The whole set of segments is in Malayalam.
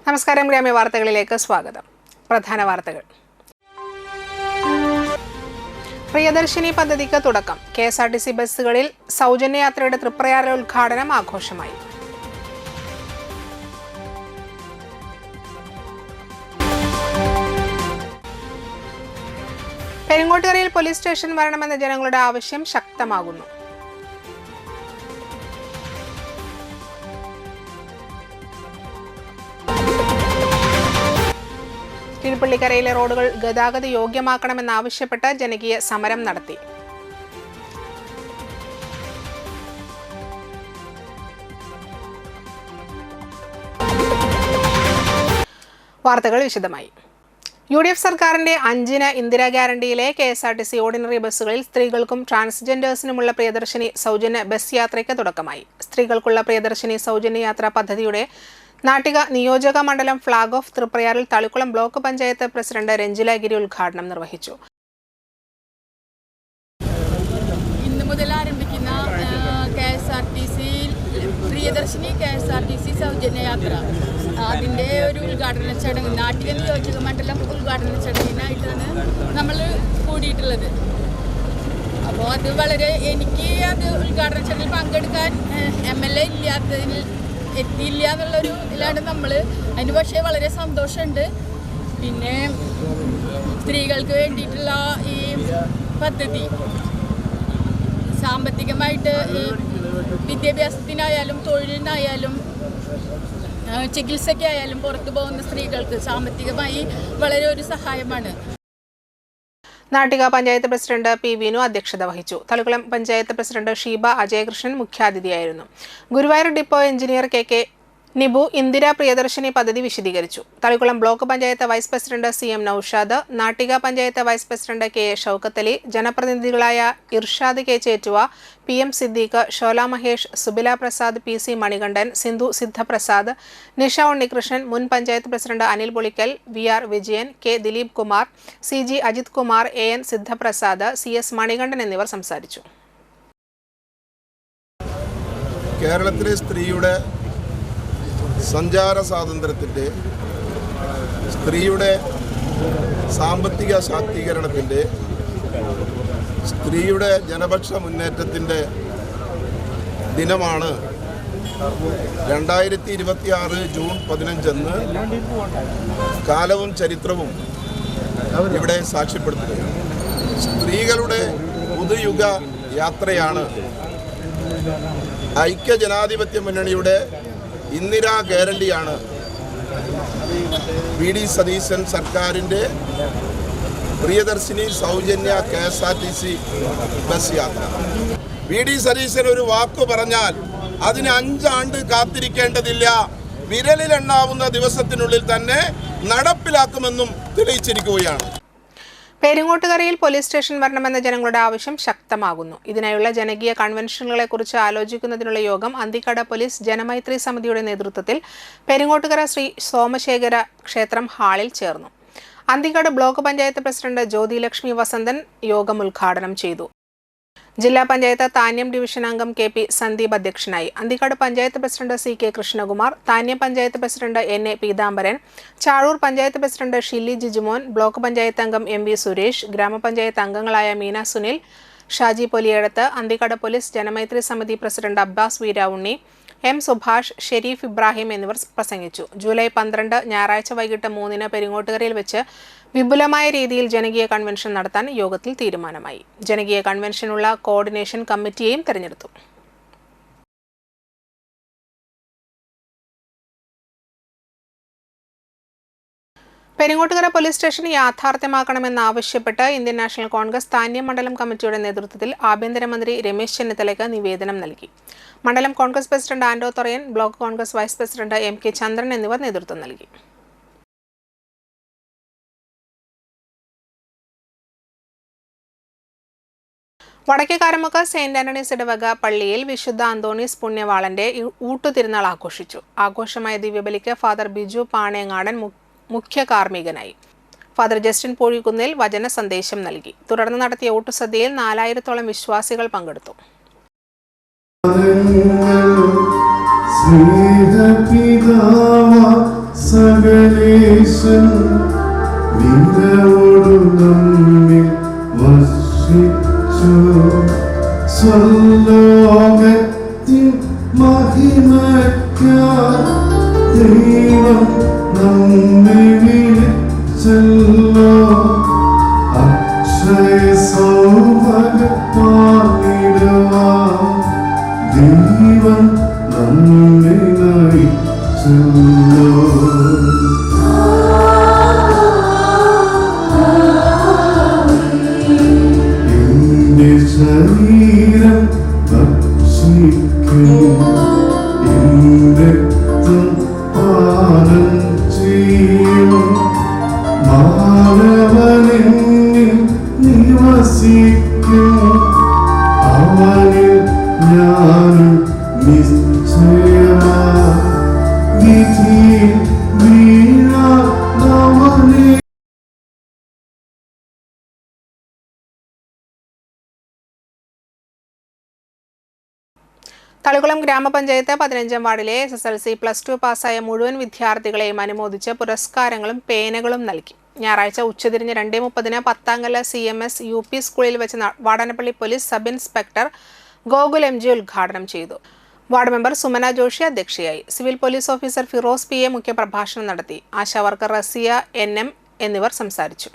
നമസ്കാരം. ഗ്രാമ്യ വാർത്തകളിലേക്ക് സ്വാഗതം. പ്രധാന വാർത്തകൾ. പ്രിയദർശിനി പദ്ധതിക്ക് തുടക്കം. KSRTC ബസ്സുകളിൽ സൗജന്യ യാത്രയുടെ തൃപ്രയാർ ഉദ്ഘാടനം ആഘോഷമായി. പെരിങ്ങോട്ടുകരയിൽ പോലീസ് സ്റ്റേഷൻ വരണമെന്ന ജനങ്ങളുടെ ആവശ്യം ശക്തമാകുന്നു. കീഴ്പള്ളിക്കരയിലെ റോഡുകൾ ഗതാഗത യോഗ്യമാക്കണമെന്നാവശ്യപ്പെട്ട് ജനകീയ സമരം നടത്തി. വാർത്തകൾ വിശദമായി. UDF സർക്കാരിന്റെ 5ന് ഇന്ദിരാ ഗ്യാരണ്ടിയിലെ KSRTC ഓർഡിനറി ബസ്സുകളിൽ സ്ത്രീകൾക്കും ട്രാൻസ്ജെൻഡേഴ്സിനുമുള്ള പ്രിയദർശിനി സൗജന്യ ബസ് യാത്രയ്ക്ക് തുടക്കമായി. സ്ത്രീകൾക്കുള്ള പ്രിയദർശിനി സൗജന്യ യാത്രാ പദ്ധതിയുടെ നാട്ടിക നിയോജക മണ്ഡലം ഫ്ളാഗ് ഓഫ് തൃപ്രയാറിൽ തളിക്കുളം ബ്ലോക്ക് പഞ്ചായത്ത് പ്രസിഡന്റ് രഞ്ജില ഗിരി ഉദ്ഘാടനം നിർവഹിച്ചു. ഇന്ന് മുതൽ ആരംഭിക്കുന്ന പ്രിയദർശിനി KSRTC സൗജന്യ യാത്ര അതിൻ്റെ ഒരു ഉദ്ഘാടന ചടങ്ങ് നാട്ടിക നിയോജക മണ്ഡലം ഉദ്ഘാടന ചടങ്ങിനായിട്ടാണ് നമ്മൾ കൂടിയിട്ടുള്ളത്. അപ്പോൾ അത് വളരെ എനിക്ക് അത് ഉദ്ഘാടന ചടങ്ങിൽ പങ്കെടുക്കാൻ MLA എത്തിയില്ല എന്നുള്ളൊരു ഇതിലാണ് നമ്മൾ. അതിന് പക്ഷേ വളരെ സന്തോഷമുണ്ട്. പിന്നെ സ്ത്രീകൾക്ക് വേണ്ടിയിട്ടുള്ള ഈ പദ്ധതി സാമ്പത്തികമായിട്ട് വിദ്യാഭ്യാസത്തിനായാലും തൊഴിലിനായാലും ചികിത്സയ്ക്കായാലും പുറത്തു പോകുന്ന സ്ത്രീകൾക്ക് സാമ്പത്തികമായി വളരെ ഒരു സഹായമാണ്. Nattika panchayat president P. വിനു അധ്യക്ഷത വഹിച്ചു. തളിക്കുളം പഞ്ചായത്ത് പ്രസിഡന്റ് ഷീബ അജയകൃഷ്ണൻ മുഖ്യാതിഥിയായിരുന്നു. Guruvayur depot engineer KK Nibu Indira Priyadarshini പദ്ധതി വിശദീകരിച്ചു. Thalikulam block panchayat vice president CM Naushad, Nattika panchayat vice president KA Shoukath Ali, ജനപ്രതിനിധികളായ Irshad K. Chettuva, PM Siddique, Shola Mahesh, Subila Prasad, PC Manikandan, Sindhu Sidhaprasad, Nisha Unnikrishnan, മുൻ panchayat president Anil Pulikkal, VR Vijayan, K. Dileep Kumar, CG Ajith Kumar, AN Sidhaprasad, CS Manikandan എന്നിവർ സംസാരിച്ചു. കേരളത്തിലെ സ്ത്രീയുടെ സഞ്ചാര സ്വാതന്ത്ര്യത്തിൻ്റെ, സ്ത്രീയുടെ സാമ്പത്തിക ശാക്തീകരണത്തിൻ്റെ, സ്ത്രീയുടെ ജനപക്ഷ മുന്നേറ്റത്തിൻ്റെ ദിനമാണ് 2026 ജൂൺ 15 കാലവും ചരിത്രവും ഇവിടെ സാക്ഷ്യപ്പെടുത്തുകയാണ്. സ്ത്രീകളുടെ പുതുയുഗ യാത്രയാണ് ഐക്യജനാധിപത്യ മുന്നണിയുടെ ഇന്ദിരാ ഗ്യാരണ്ടിയാണ് VD സതീശൻ സർക്കാരിൻ്റെ പ്രിയദർശിനി സൗജന്യ KSRTC ബസ് യാത്ര. VD സതീശൻ ഒരു വാക്ക് പറഞ്ഞാൽ അതിന് 5 ആണ്ട് കാത്തിരിക്കേണ്ടതില്ല, വിരലിലെണ്ണാവുന്ന ദിവസത്തിനുള്ളിൽ തന്നെ നടപ്പിലാക്കുമെന്നും തെളിയിച്ചിരിക്കുകയാണ്. പെരിങ്ങോട്ടുകരയിൽ പോലീസ് സ്റ്റേഷൻ വരണമെന്ന ജനങ്ങളുടെ ആവശ്യം ശക്തമാകുന്നു. ഇതിനായുള്ള ജനകീയ കൺവെൻഷനുകളെക്കുറിച്ച് ആലോചിക്കുന്നതിനുള്ള യോഗം അന്തിക്കട പോലീസ് ജനമൈത്രി സമിതിയുടെ നേതൃത്വത്തിൽ പെരിങ്ങോട്ടുകര ശ്രീ സോമശേഖര ക്ഷേത്രം ഹാളിൽ ചേർന്നു. അന്തിക്കട ബ്ലോക്ക് പഞ്ചായത്ത് പ്രസിഡന്റ് ജ്യോതി ലക്ഷ്മി വസന്തൻ യോഗം ഉദ്ഘാടനം ചെയ്തു. ജില്ലാ പഞ്ചായത്ത് താന്യം ഡിവിഷൻ അംഗം KP സന്ദീപ് അധ്യക്ഷനായി. Anthikkad panchayat president CK Krishnakumar, Thanyam panchayat president NA Peethambaran, Chazhoor panchayat president Shilly Jijumon, block panchayat അംഗം MV സുരേഷ്, ഗ്രാമപഞ്ചായത്ത് അംഗങ്ങളായ മീന സുനിൽ, ഷാജി പൊലിയടത്ത്, അന്തിക്കാട് പോലീസ് ജനമൈത്രി സമിതി പ്രസിഡന്റ് അബ്ബാസ് വീരാവുണ്ണി, M. സുഭാഷ്, ഷെരീഫ് ഇബ്രാഹിം എന്നിവർ പ്രസംഗിച്ചു. ജൂലൈ 12 ഞായറാഴ്ച വൈകിട്ട് 3 പെരിങ്ങോട്ടുകരയിൽ വെച്ച് വിപുലമായ രീതിയിൽ ജനകീയ കൺവെൻഷൻ നടത്താൻ യോഗത്തിൽ തീരുമാനമായി. ജനകീയ കൺവെൻഷനുള്ള കോർഡിനേഷൻ കമ്മിറ്റിയെയും തെരഞ്ഞെടുത്തു. പെരിങ്ങോട്ടുകര പോലീസ് സ്റ്റേഷൻ യാഥാർത്ഥ്യമാക്കണമെന്നാവശ്യപ്പെട്ട് ഇന്ത്യൻ നാഷണൽ കോൺഗ്രസ് താന്യം മണ്ഡലം കമ്മിറ്റിയുടെ നേതൃത്വത്തിൽ ആഭ്യന്തരമന്ത്രി രമേശ് ചെന്നിത്തലയ്ക്ക് നിവേദനം നൽകി. മണ്ഡലം Congress president Ando Thorayan, block Congress vice president MK Chandran എന്നിവർ നേതൃത്വം നൽകി. വടക്കേക്കാരമുക്ക് സെന്റ് ആന്റണീസ് ഇടവക പള്ളിയിൽ വിശുദ്ധ അന്തോണീസ് പുണ്യവാളന്റെ ഊട്ടുതിരുനാൾ ആഘോഷിച്ചു. ആഘോഷമായ ദിവ്യബലിക്ക് ഫാദർ ബിജു പാണേങ്ങാടൻ മുഖ്യ കാർമ്മികനായി. ഫാദർ ജസ്റ്റിൻ പോഴിക്കുന്നിൽ വചന സന്ദേശം നൽകി. തുടർന്ന് നടത്തിയ ഊട്ടുസദ്യയിൽ 4000-ഓളം വിശ്വാസികൾ പങ്കെടുത്തു. സകലേശൻ നിന്നോടു നമ്മിൽ വർഷിച്ചു സ്വലോകത്തിൻ മഹിമയ്ക്കായി ദൈവം നമ്മെ വിളിച്ചല്ലോ അക്ഷയ സൗഭാഗ്യമായിടുവാൻ ദൈവം നമ്മെ നയിച്ചല്ലോ. എന്റെ ശരീരം ഭക്ഷിക്കും എന്റെ രക്തം പാനം ചെയ്യും മാനവനെന്നിൽ നിവസിക്കും അവനിൽ ഞാനും നിശ്ചയമാ വിധിയിൽ വീഴാതവനെ. തളികുളം ഗ്രാമപഞ്ചായത്ത് 15-ാം വാർഡിലെ SSLC +2 പാസ്സായ മുഴുവൻ വിദ്യാർത്ഥികളെയും അനുമോദിച്ച് പുരസ്കാരങ്ങളും പേനകളും നൽകി. ഞായറാഴ്ച ഉച്ചതിരിഞ്ഞ് 2:30-ന് പത്താങ്കല്ല CMS UP സ്കൂളിൽ വെച്ച് Vadanappally police sub inspector Gokul MG ഉദ്ഘാടനം ചെയ്തു. വാർഡ് മെമ്പർ സുമന ജോഷി അധ്യക്ഷയായി. Civil police officer Firoz PA മുഖ്യപ്രഭാഷണം നടത്തി. ആശാവർക്കർ റസിയ NM എന്നിവർ സംസാരിച്ചു.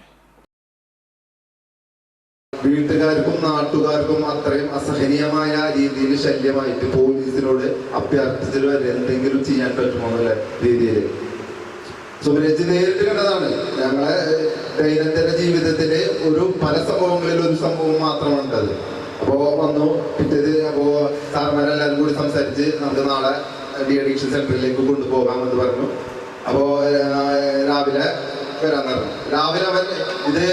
വീട്ടുകാർക്കും നാട്ടുകാർക്കും അത്രയും അസഹനീയമായ രീതിയിൽ ശല്യമായിട്ട് പോലീസിനോട് അഭ്യർത്ഥിച്ചിട്ട് വരെ എന്തെങ്കിലും ചെയ്യാൻ പറ്റുമോ എന്നുള്ള രീതിയിൽ സുമരജ് നേരിട്ട് കണ്ടതാണ്. ഞങ്ങളെ ദൈനംദിന ജീവിതത്തില് പല സംഭവങ്ങളിൽ ഒരു സംഭവം മാത്രമാണ് അത്. അപ്പോ വന്നു പിറ്റേത് സാർമാരെല്ലാവരും കൂടി സംസാരിച്ച് നമുക്ക് നാളെ ഡി-അഡിക്ഷൻ സെന്ററിലേക്ക് കൊണ്ടുപോകാമെന്ന് പറഞ്ഞു. അപ്പോ രാവിലെ വരാൻ പറഞ്ഞു. രാവിലെ അവൻ ഇത്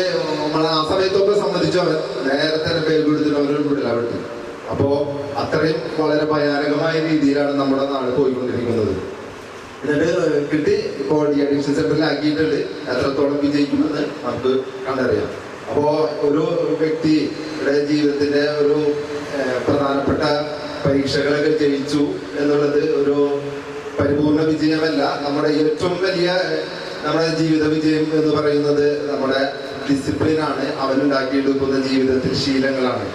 നമ്മളെ ആ സമയത്തൊക്കെ സംബന്ധിച്ചു അവൻ നേരത്തെ പേര് കൊടുത്തിട്ട് അവരൊരു വിടില്ല അവിടുത്തെ. അപ്പോ അത്രയും വളരെ ഭയാനകമായ രീതിയിലാണ് നമ്മുടെ നാട് പോയിക്കൊണ്ടിരിക്കുന്നത്. എന്നിട്ട് കിട്ടി ഇപ്പോൾ ഡി-അഡിക്ഷൻ സെന്ററിലാക്കിയിട്ടുണ്ട്. എത്രത്തോളം വിജയിക്കുമെന്ന് നമുക്ക് കണ്ടറിയാം. അപ്പോ ഒരു വ്യക്തിയുടെ ജീവിതത്തിന്റെ പ്രധാനപ്പെട്ട പരീക്ഷകളൊക്കെ ജയിച്ചു എന്നുള്ളത് ഒരു പരിപൂർണ വിജയമല്ല. നമ്മുടെ ഏറ്റവും വലിയ നമ്മുടെ ജീവിത വിജയം എന്ന് പറയുന്നത് നമ്മുടെ ഡിസിപ്ലിനാണ്. അവനുണ്ടാക്കിയെടുക്കുന്ന ജീവിതത്തിൽ ശീലങ്ങളാണ്.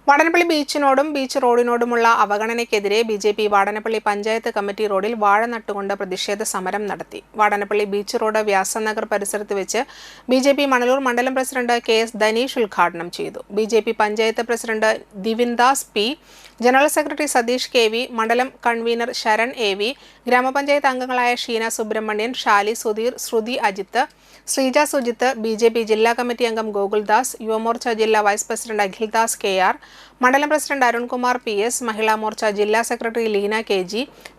വാടാനപ്പള്ളി ബീച്ചിനോടും ബീച്ച് റോഡിനോടുമുള്ള അവഗണനയ്ക്കെതിരെ BJP വാടാനപ്പള്ളി പഞ്ചായത്ത് കമ്മിറ്റി റോഡിൽ വാഴ നട്ടുകൊണ്ട് പ്രതിഷേധ സമരം നടത്തി. വാടാനപ്പള്ളി ബീച്ച് റോഡ് വ്യാസനഗർ പരിസരത്ത് വെച്ച് BJP മണലൂർ മണ്ഡലം പ്രസിഡന്റ് KS ധനീഷ് ഉദ്ഘാടനം ചെയ്തു. BJP panchayat president Divindas P, general secretary Satheesh KV, മണ്ഡലം കൺവീനർ ശരൺ AV, ഗ്രാമപഞ്ചായത്ത് അംഗങ്ങളായ ഷീന സുബ്രഹ്മണ്യൻ, ഷാലി സുധീർ, ശ്രുതി അജിത്ത്, ശ്രീജ സുജിത്ത്, BJP ജില്ലാ കമ്മിറ്റി അംഗം ഗോകുൽദാസ്, യുവമോർച്ച ജില്ലാ വൈസ് പ്രസിഡന്റ് അഖിൽദാസ് KR, മണ്ഡലം പ്രസിഡന്റ് അരുൺകുമാർ PS, മഹിളാ മോർച്ച ജില്ലാ സെക്രട്ടറി ലീന KG,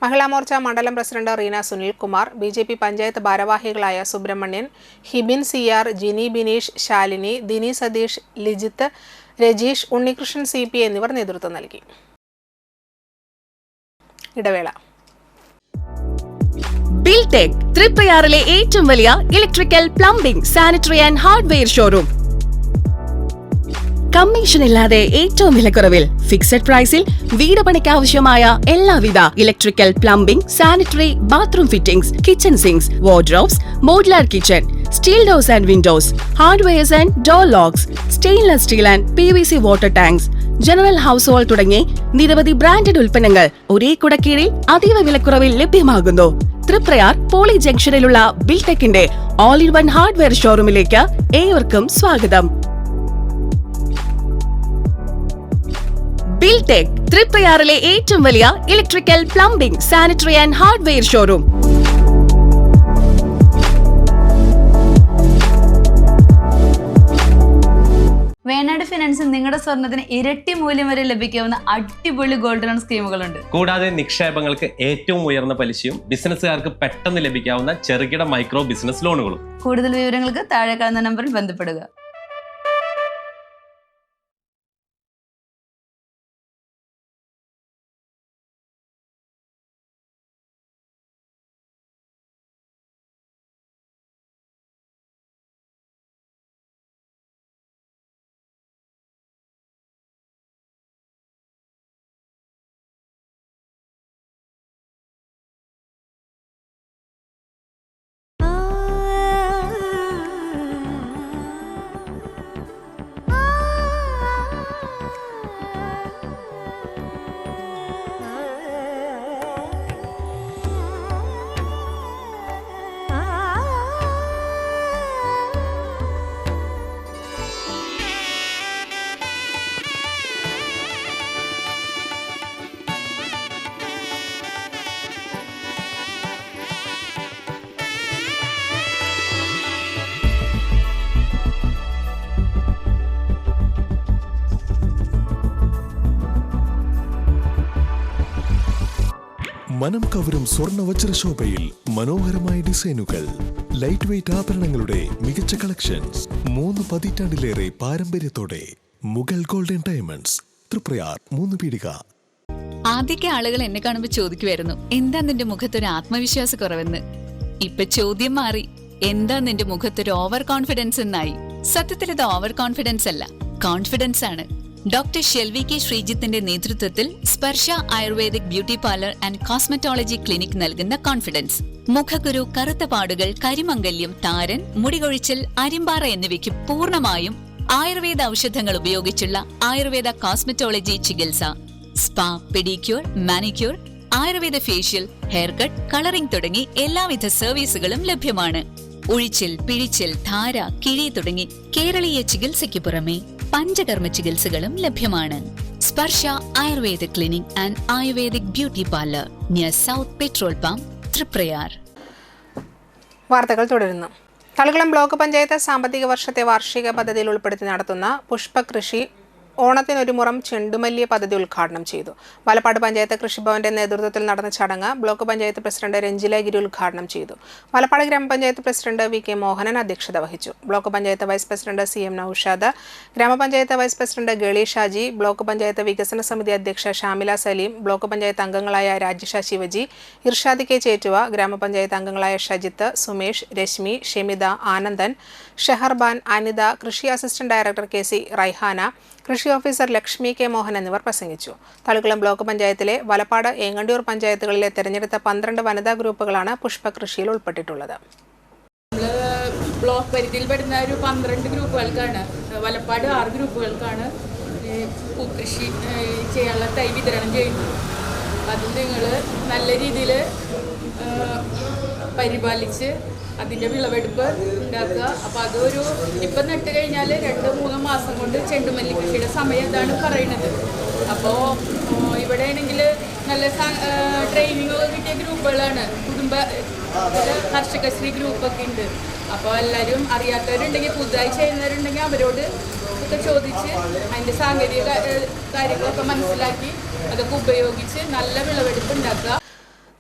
മഹിളാ മോർച്ച മണ്ഡലം പ്രസിഡന്റ് റീന സുനിൽകുമാർ, BJP പഞ്ചായത്ത് ഭാരവാഹികളായ സുബ്രഹ്മണ്യൻ, ഹിബിൻ CR, ജിനി ബിനീഷ്, ശാലിനി, ദിനി സതീഷ്, ലിജിത്ത്, രജീഷ്, ഉണ്ണികൃഷ്ണൻ CP എന്നിവർ നേതൃത്വം നൽകി. ഇടവേള. ബിൽടെക് തൃപ്രയാറിലെ ഏറ്റവും വലിയ electrical, plumbing, sanitary and hardware showroom. Commission ഇല്ലാതെ ഏറ്റവും വിലക്കുറവിൽ ഫിക്സഡ് പ്രൈസിൽ വീട് പണിക്ക് ആവശ്യമായ എല്ലാവിധ electrical, plumbing, sanitary, bathroom fittings, kitchen sinks, wardrobes, modular kitchen, steel doors and windows, hardwares and door locks, stainless steel and PVC water tanks, general household തുടങ്ങി നിരവധി ബ്രാൻഡഡ് ഉൽപ്പന്നങ്ങൾ ഒരേ കുടക്കീഴിൽ അതീവ വിലക്കുറവിൽ ലഭ്യമാകുന്നു. തൃപ്രയാർ പോളി ജംഗ്ഷനിലുള്ള ബിൽടെക്കിന്റെ ഓൾ ഇൻ വൺ ഹാർഡ്വെയർ ഷോറൂമിലേക്ക് ഏവർക്കും സ്വാഗതം. ബിൽടെക് തൃപ്രയാറിലെ ഏറ്റവും വലിയ electrical, plumbing, sanitary and hardware showroom. Venad ഫിനാൻസിൽ നിങ്ങളുടെ സ്വർണ്ണത്തിന് ഇരട്ടി മൂല്യം വരെ ലഭിക്കാവുന്ന അടിപൊളി ഗോൾഡ് ലോൺ സ്കീമുകളുണ്ട്. കൂടാതെ നിക്ഷേപങ്ങൾക്ക് ഏറ്റവും ഉയർന്ന പലിശയും ബിസിനസ്സുകാർക്ക് പെട്ടെന്ന് ലഭിക്കാവുന്ന ചെറുകിട മൈക്രോ ബിസിനസ് ലോണുകളും. കൂടുതൽ വിവരങ്ങൾക്ക് താഴെ കാണുന്ന നമ്പറിൽ ബന്ധപ്പെടുക. മനം കവരും സ്വർണ്ണ വജ്രശോഭയിൽ മനോഹരമായ ഡിസൈനുകൾ, ലൈറ്റ് വെയ്റ്റ് ആഭരണങ്ങളുടെ മികച്ച കളക്ഷൻസ്, 3 പതിറ്റാണ്ടിലേറെ പാരമ്പര്യത്തോടെ മുഗൾ ഗോൾഡൻ ഡയമണ്ട്സ്, തൃപ്രയാർ 3 പീടിക. ആദ്യമൊക്കെ ആളുകൾ എന്നെ കാണുമ്പോൾ ചോദിക്കുമായിരുന്നു, എന്താ നിന്റെ മുഖത്തൊരു ആത്മവിശ്വാസ കുറവെന്ന്. ഇപ്പൊ ചോദ്യം മാറി, എന്താ നിന്റെ മുഖത്തൊരു ഓവർ കോൺഫിഡൻസ് എന്നായി. സത്യത്തിൽ ഇത് ഓവർ കോൺഫിഡൻസ് അല്ല, കോൺഫിഡൻസ് ആണ്. ഡോക്ടർ ഷെൽവി കെ ശ്രീജിത്തിന്റെ നേതൃത്വത്തിൽ Sparsha ayurvedic beauty parlour and cosmetology clinic നൽകുന്ന കോൺഫിഡൻസ്. മുഖക്കുരു, കറുത്ത പാടുകൾ, കരിമംഗല്യം, താരൻ, മുടികൊഴിച്ചിൽ, അരിമ്പാറ എന്നിവയ്ക്ക് പൂർണ്ണമായും ആയുർവേദ ഔഷധങ്ങൾ ഉപയോഗിച്ചുള്ള ആയുർവേദ കോസ്മെറ്റോളജി ചികിത്സ. Spa, pedicure, manicure, Ayurveda facial, hair cut, colouring തുടങ്ങി എല്ലാവിധ സർവീസുകളും ലഭ്യമാണ്. ഉഴിച്ചിൽ, പിഴിച്ചിൽ, ധാര, കിഴി തുടങ്ങി കേരളീയ ചികിത്സയ്ക്ക് പുറമെ പഞ്ചകർമ്മ ചികിത്സകളും ലഭ്യമാണ്. Sparsha Ayurveda clinic and ayurvedic beauty parlour near south petrol pump, Thriprayar. വാർത്തകൾ തുടരുന്നു. തളിക്കുളം ബ്ലോക്ക് പഞ്ചായത്ത് സാമ്പത്തിക വർഷത്തെ വാർഷിക പദ്ധതിയിൽ ഉൾപ്പെടുത്തി നടത്തുന്ന പുഷ്പകൃഷി ഓണത്തിനൊരു മുറം ചെണ്ടുമല്ലിയ പദ്ധതി ഉദ്ഘാടനം ചെയ്തു. വലപ്പാട് പഞ്ചായത്ത് കൃഷിഭവന്റെ നേതൃത്വത്തിൽ നടന്ന ചടങ്ങ് ബ്ലോക്ക് പഞ്ചായത്ത് പ്രസിഡന്റ് രഞ്ജില ഗിരി ഉദ്ഘാടനം ചെയ്തു. വലപ്പാട് ഗ്രാമപഞ്ചായത്ത് പ്രസിഡന്റ് വി കെ മോഹനൻ അധ്യക്ഷത വഹിച്ചു. Block panchayat vice president C M Naushad, ഗ്രാമപഞ്ചായത്ത് vice president Gali Shaji, block panchayat വികസന സമിതി അധ്യക്ഷ ഷാമില സലീം, ബ്ലോക്ക് പഞ്ചായത്ത് അംഗങ്ങളായ രാജിഷ ശിവജി, ഇർഷാദ് കെ ചേറ്റുവ, ഗ്രാമപഞ്ചായത്ത് അംഗങ്ങളായ ഷജിത്ത്, സുമേഷ്, രശ്മി, ഷെമിത, ആനന്ദൻ, ഷെഹർബാൻ, അനിത, കൃഷി assistant director K C Raihana, കൃഷി ഓഫീസർ ലക്ഷ്മി കെ മോഹൻ എന്നിവർ പ്രസംഗിച്ചു. തളിക്കുളം ബ്ലോക്ക് പഞ്ചായത്തിലെ വലപ്പാട്, ഏങ്ങണ്ടിയൂർ പഞ്ചായത്തുകളിലെ തെരഞ്ഞെടുത്ത 12 വനിതാ ഗ്രൂപ്പുകളാണ് പുഷ്പകൃഷിയിൽ ഉൾപ്പെട്ടിട്ടുള്ളത്. ബ്ലോക്ക് പരിധിയിൽപ്പെടുന്ന ഒരു 12 ഗ്രൂപ്പുകൾക്കാണ്, വലപ്പാട് 6 ഗ്രൂപ്പുകൾക്കാണ് പൂക്കൃഷി ചെയ്യാനുള്ള തൈ വിതരണം ചെയ്യുന്നത്. അത് നിങ്ങൾ നല്ല രീതിയിൽ പരിപാലിച്ച് അതിൻ്റെ വിളവെടുപ്പ് ഉണ്ടാക്കുക. അപ്പോൾ അതൊരു ഇപ്പം നട്ട് കഴിഞ്ഞാൽ 2-3 മാസം കൊണ്ട് ചെണ്ടുമല്ലി കൃഷിയുടെ സമയം ഇതാണ് പറയുന്നത്. അപ്പോൾ ഇവിടെ ആണെങ്കിൽ നല്ല ട്രെയിനിങ് ഒക്കെ കിട്ടിയ ഗ്രൂപ്പുകളാണ്, കുടുംബ കർഷകശ്രീ ഗ്രൂപ്പൊക്കെ ഉണ്ട്. അപ്പോൾ എല്ലാവരും അറിയാത്തവരുണ്ടെങ്കിൽ, പുതുതായി ചെയ്യുന്നവരുണ്ടെങ്കിൽ അവരോട് ഒക്കെ ചോദിച്ച് അതിൻ്റെ സാങ്കേതിക കാര്യങ്ങളൊക്കെ മനസ്സിലാക്കി അതൊക്കെ ഉപയോഗിച്ച് നല്ല വിളവെടുപ്പ് ഉണ്ടാക്കുക.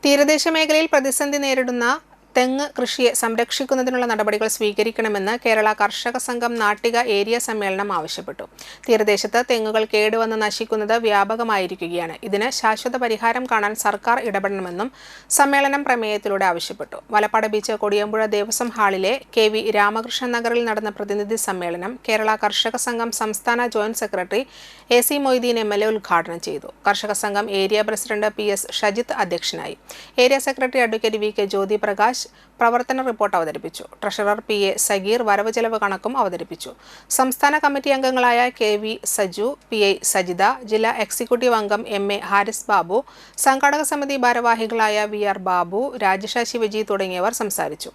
തീരദേശ മേഖലയിൽ പ്രതിസന്ധി നേരിടുന്ന തെങ്ങ് കൃഷിയെ സംരക്ഷിക്കുന്നതിനുള്ള നടപടികൾ സ്വീകരിക്കണമെന്ന് കേരള കർഷക സംഘം നാട്ടിക ഏരിയ സമ്മേളനം ആവശ്യപ്പെട്ടു. തീരദേശത്ത് തെങ്ങുകൾ കേടുവന്ന് നശിക്കുന്നത് വ്യാപകമായിരിക്കുകയാണ്. ഇതിന് ശാശ്വത പരിഹാരം കാണാൻ സർക്കാർ ഇടപെടണമെന്നും സമ്മേളനം പ്രമേയത്തിലൂടെ ആവശ്യപ്പെട്ടു. വലപ്പാട് ബീച്ച് കൊടിയമ്പുഴ ദേവസ്വം ഹാളിലെ KV രാമകൃഷ്ണൻ നഗറിൽ നടന്ന പ്രതിനിധി സമ്മേളനം കേരള കർഷക സംഘം സംസ്ഥാന joint secretary AC Moideen MLA ഉദ്ഘാടനം ചെയ്തു. കർഷക സംഘം ഏരിയ പ്രസിഡന്റ് PS ഷജിത്ത് അധ്യക്ഷനായി. Area secretary advocate VK Jyothi Prakash പ്രവർത്തന റിപ്പോർട്ട് അവതരിപ്പിച്ചു. ട്രഷറർ PA സഗീർ വരവ് ചെലവ് കണക്കും അവതരിപ്പിച്ചു. സംസ്ഥാന കമ്മിറ്റി അംഗങ്ങളായ KV സജു, PI സജിത, ജില്ലാ എക്സിക്യൂട്ടീവ് അംഗം MA ഹാരിസ് ബാബു, സംഘാടക സമിതി ഭാരവാഹികളായ VR ബാബു, രാജിഷ ശിവജി തുടങ്ങിയവർ സംസാരിച്ചു.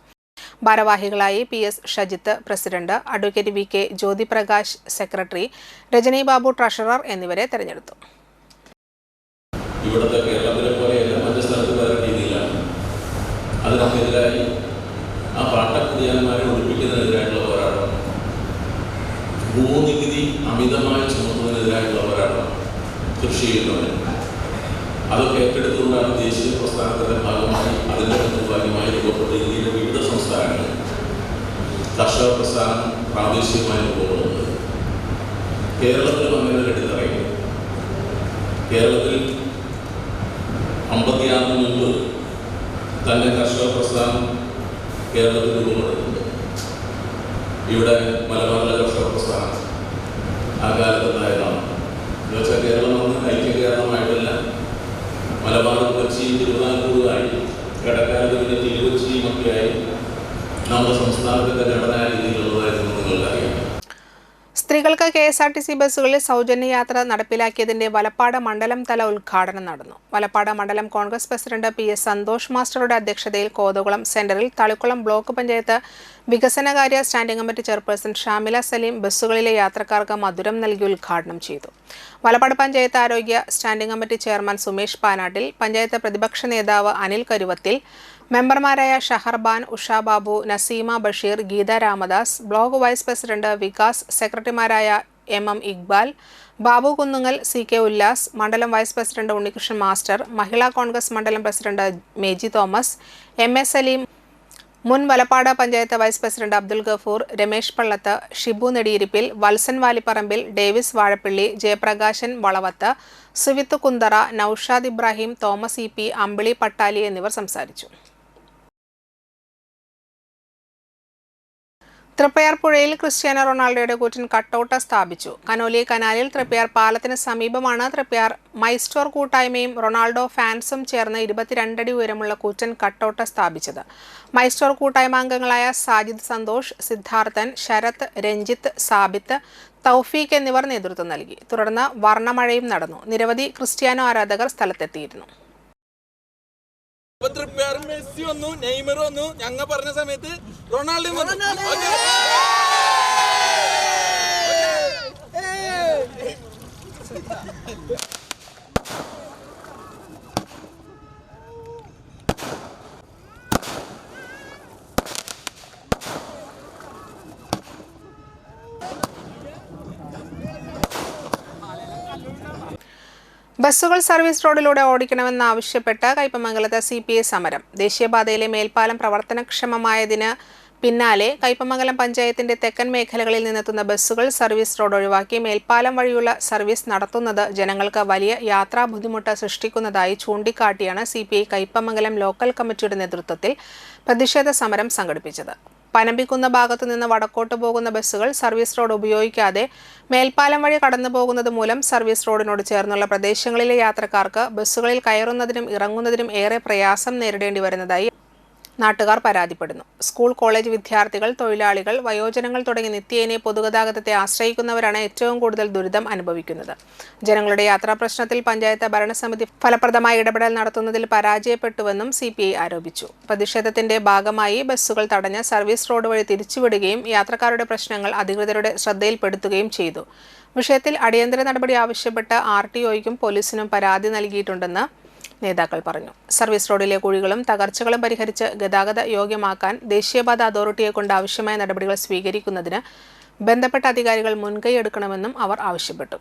ഭാരവാഹികളായി PS Shajith president, advocate VK Jyothi Prakash secretary, Rajani Babu treasurer എന്നിവരെ തെരഞ്ഞെടുത്തു. അതിനെതിരായി ആ പാട്ടക്കുടിയാന്മാരെ ഒഴിപ്പിക്കുന്നതിനെതിരായിട്ടുള്ള പോരാട്ടം, ഭൂനികുതി അമിതമായി ചുമത്തുന്നതിനെതിരായിട്ടുള്ള പോരാട്ടം, കൃഷി ചെയ്യുന്നവർ അതൊക്കെ ഏറ്റെടുത്തുകൊണ്ടാണ് ദേശീയ പ്രസ്ഥാനത്തിൻ്റെ ഭാഗമായി അതിൻ്റെ ഭാഗമായി രൂപപ്പെട്ട ഇന്ത്യയിലെ വിവിധ സംസ്ഥാനങ്ങളിൽ കർഷക പ്രസ്ഥാനം പ്രാദേശികമായി രൂപപ്പെടുന്നത്. കേരളത്തിൽ അങ്ങനെ എടുത്തറിയും. കേരളത്തിൽ 56 മുമ്പ് തന്നെ കർഷക പ്രസ്ഥാനം കേരളത്തിൽ രൂപപ്പെടുന്നുണ്ട്. ഇവിടെ മലബാറിലെ കർഷക പ്രസ്ഥാനം ആ കാലത്തുണ്ടായതാണ്. എന്നുവെച്ചാൽ കേരളം വന്ന് ഐക്യ കേരളമായിട്ടല്ല, മലബാർ, കൊച്ചി, തിരുവിതാംകൂറുമായി ഇടക്കാലത്ത് പിന്നെ തിരുവച്ചിയും ഒക്കെയായി നമ്മുടെ സംസ്ഥാനത്തിൻ്റെ ഘടനായ രീതിയിലുള്ളതായിരുന്നു നിങ്ങൾക്കറിയാം. സ്ത്രീകൾക്ക് KSRTC ബസ്സുകളിൽ സൗജന്യ യാത്ര നടപ്പിലാക്കിയതിന്റെ വലപ്പാട് മണ്ഡലം തല ഉദ്ഘാടനം നടന്നു. വലപ്പാട് മണ്ഡലം കോൺഗ്രസ് പ്രസിഡന്റ് PS സന്തോഷ് മാസ്റ്ററുടെ അധ്യക്ഷതയിൽ കോതകുളം സെന്ററിൽ തളിക്കുളം ബ്ലോക്ക് പഞ്ചായത്ത് വികസനകാര്യ standing committee chairperson Shamila Saleem ബസ്സുകളിലെ യാത്രക്കാർക്ക് മധുരം നൽകി ഉദ്ഘാടനം ചെയ്തു. വലപ്പാട് പഞ്ചായത്ത് ആരോഗ്യ standing committee chairman Sumesh Panattil, panchayat പ്രതിപക്ഷ നേതാവ് അനിൽ കരുവത്തിൽ, മെമ്പർമാരായ Shaharban, Usha Babu, Naseema Basheer, Geetha Ramadas, block vice president Vikas, സെക്രട്ടറിമാരായ MM ഇക്ബാൽ, ബാബു കുന്നുങ്ങൽ, CK ഉല്ലാസ്, മണ്ഡലം vice president Unnikrishnan master, Mahila Congress മണ്ഡലം പ്രസിഡന്റ് മേജി തോമസ്, MS സലീം, മുൻ Valappad panchayat vice president Abdul Gafoor, Ramesh Pallath, Shibu നെടിയിരിപ്പിൽ, Valsan Valipparambil, Davis Vazhappally, Jayaprakashan Valavath, Suvith Kunthara, Naushad Ibrahim, Thomas EP, Ambili Pattali എന്നിവർ സംസാരിച്ചു. തൃപ്പയാർ പുഴയിൽ ക്രിസ്ത്യാനോ റൊണാൾഡോയുടെ കൂറ്റൻ കട്ടൗട്ട് സ്ഥാപിച്ചു. കനോലി കനാലിൽ തൃപ്പയാർ പാലത്തിന് സമീപമാണ് തൃപ്പയാർ മൈസ്റ്റോർ കൂട്ടായ്മയും റൊണാൾഡോ ഫാൻസും ചേർന്ന് 22 അടി ഉയരമുള്ള കൂറ്റൻ കട്ടൗട്ട് സ്ഥാപിച്ചത്. മൈസ്റ്റോർ കൂട്ടായ്മ അംഗങ്ങളായ സാജിദ് സന്തോഷ്, സിദ്ധാർത്ഥൻ, ശരത്, രഞ്ജിത്ത്, സാബിത്ത്, തൗഫീഖ് എന്നിവർ നേതൃത്വം നൽകി. തുടർന്ന് വർണ്ണമഴയും നടന്നു. നിരവധി ക്രിസ്ത്യാനോ ആരാധകർ സ്ഥലത്തെത്തിയിരുന്നു. മെസ്സി വന്നു, നെയ്മർ വന്നു, ഞങ്ങൾ പറഞ്ഞ സമയത്ത് റൊണാൾഡോ വന്നു. ബസ്സുകൾ സർവീസ് റോഡിലൂടെ ഓടിക്കണമെന്നാവശ്യപ്പെട്ട് കയ്പമംഗലത്ത് CPI സമരം. ദേശീയപാതയിലെ മേൽപ്പാലം പ്രവർത്തനക്ഷമമായതിന് പിന്നാലെ കയ്പമംഗലം പഞ്ചായത്തിന്റെ തെക്കൻ മേഖലകളിൽ നിന്നെത്തുന്ന ബസ്സുകൾ സർവീസ് റോഡ് ഒഴിവാക്കി മേൽപ്പാലം വഴിയുള്ള സർവീസ് നടത്തുന്നത് ജനങ്ങൾക്ക് വലിയ യാത്രാ ബുദ്ധിമുട്ട് സൃഷ്ടിക്കുന്നതായി ചൂണ്ടിക്കാട്ടിയാണ് CPI കയ്പമംഗലം ലോക്കൽ കമ്മിറ്റിയുടെ നേതൃത്വത്തിൽ പ്രതിഷേധ സമരം സംഘടിപ്പിച്ചത്. പനമ്പിക്കുന്ന ഭാഗത്തു നിന്ന് വടക്കോട്ട് പോകുന്ന ബസ്സുകൾ സർവീസ് റോഡ് ഉപയോഗിക്കാതെ മേൽപ്പാലം വഴി കടന്നു പോകുന്നത് മൂലം സർവീസ് റോഡിനോട് ചേർന്നുള്ള പ്രദേശങ്ങളിലെ യാത്രക്കാർക്ക് ബസ്സുകളിൽ കയറുന്നതിനും ഇറങ്ങുന്നതിനും ഏറെ പ്രയാസം നേരിടേണ്ടി വരുന്നതായി നാട്ടുകാർ പരാതിപ്പെടുന്നു. സ്കൂൾ കോളേജ് വിദ്യാർത്ഥികൾ, തൊഴിലാളികൾ, വയോജനങ്ങൾ തുടങ്ങി നിത്യേന പൊതുഗതാഗതത്തെ ആശ്രയിക്കുന്നവരാണ് ഏറ്റവും കൂടുതൽ ദുരിതം അനുഭവിക്കുന്നത്. ജനങ്ങളുടെ യാത്രാ പ്രശ്നത്തിൽ പഞ്ചായത്ത് ഭരണസമിതി ഫലപ്രദമായ ഇടപെടൽ നടത്തുന്നതിൽ പരാജയപ്പെട്ടുവെന്നും CPI ആരോപിച്ചു. പ്രതിഷേധത്തിന്റെ ഭാഗമായി ബസ്സുകൾ തടഞ്ഞ് സർവീസ് റോഡ് വഴി തിരിച്ചുവിടുകയും യാത്രക്കാരുടെ പ്രശ്നങ്ങൾ അധികൃതരുടെ ശ്രദ്ധയിൽപ്പെടുത്തുകയും ചെയ്തു. വിഷയത്തിൽ അടിയന്തര നടപടി ആവശ്യപ്പെട്ട് RTOയ്ക്കും പോലീസിനും പരാതി നൽകിയിട്ടുണ്ടെന്ന് നേതാക്കൾ പറഞ്ഞു. സർവീസ് റോഡിലെ കുഴികളും തകർച്ചകളും പരിഹരിച്ച് ഗതാഗത യോഗ്യമാക്കാൻ ദേശീയപാത അതോറിറ്റിയെ കൊണ്ട് ആവശ്യമായ നടപടികൾ സ്വീകരിക്കുന്നതിന് ബന്ധപ്പെട്ട അധികാരികൾ മുൻകൈയെടുക്കണമെന്നും അവർ ആവശ്യപ്പെട്ടു.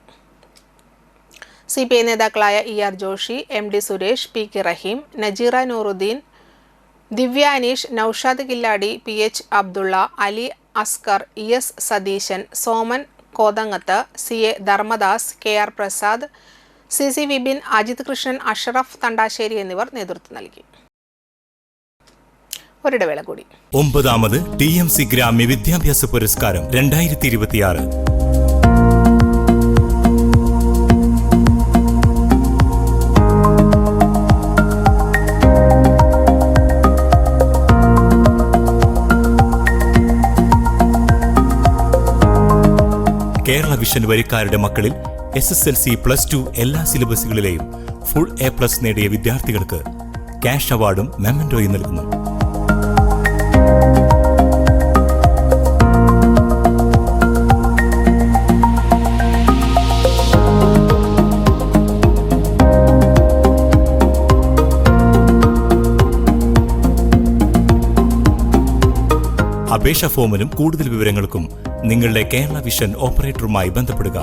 CPI നേതാക്കളായ ER Joshi, MD Suresh, PK റഹീം, നജീറ നൂറുദ്ദീൻ, ദിവ്യ Aneesh, Naushad കില്ലാടി, PH Abdulla, Ali Askar, ES Satheesan, Soman കോതങ്ങത്ത്, CA Dharmadas, KR Prasad, CC Vipin, Ajith Krishnan, Ashraf Thandassery എന്നിവർ നേതൃത്വം നൽകി. ഒരിടവേള കൂടി. 9ാമത് TMC ഗ്രാമ്യ വിദ്യാഭ്യാസ പുരസ്കാരം 2026. കേരള വിഷൻ വരിക്കാരുടെ മക്കളിൽ SSLC +2 എല്ലാ സിലബസുകളിലെയും ഫുൾ A+ നേടിയ വിദ്യാർത്ഥികൾക്ക് ക്യാഷ് അവാർഡും മെമന്റോയും നൽകുന്നു. അപേക്ഷാ ഫോമിനും കൂടുതൽ വിവരങ്ങൾക്കും നിങ്ങളുടെ കേരള വിഷൻ ഓപ്പറേറ്ററുമായി ബന്ധപ്പെടുക.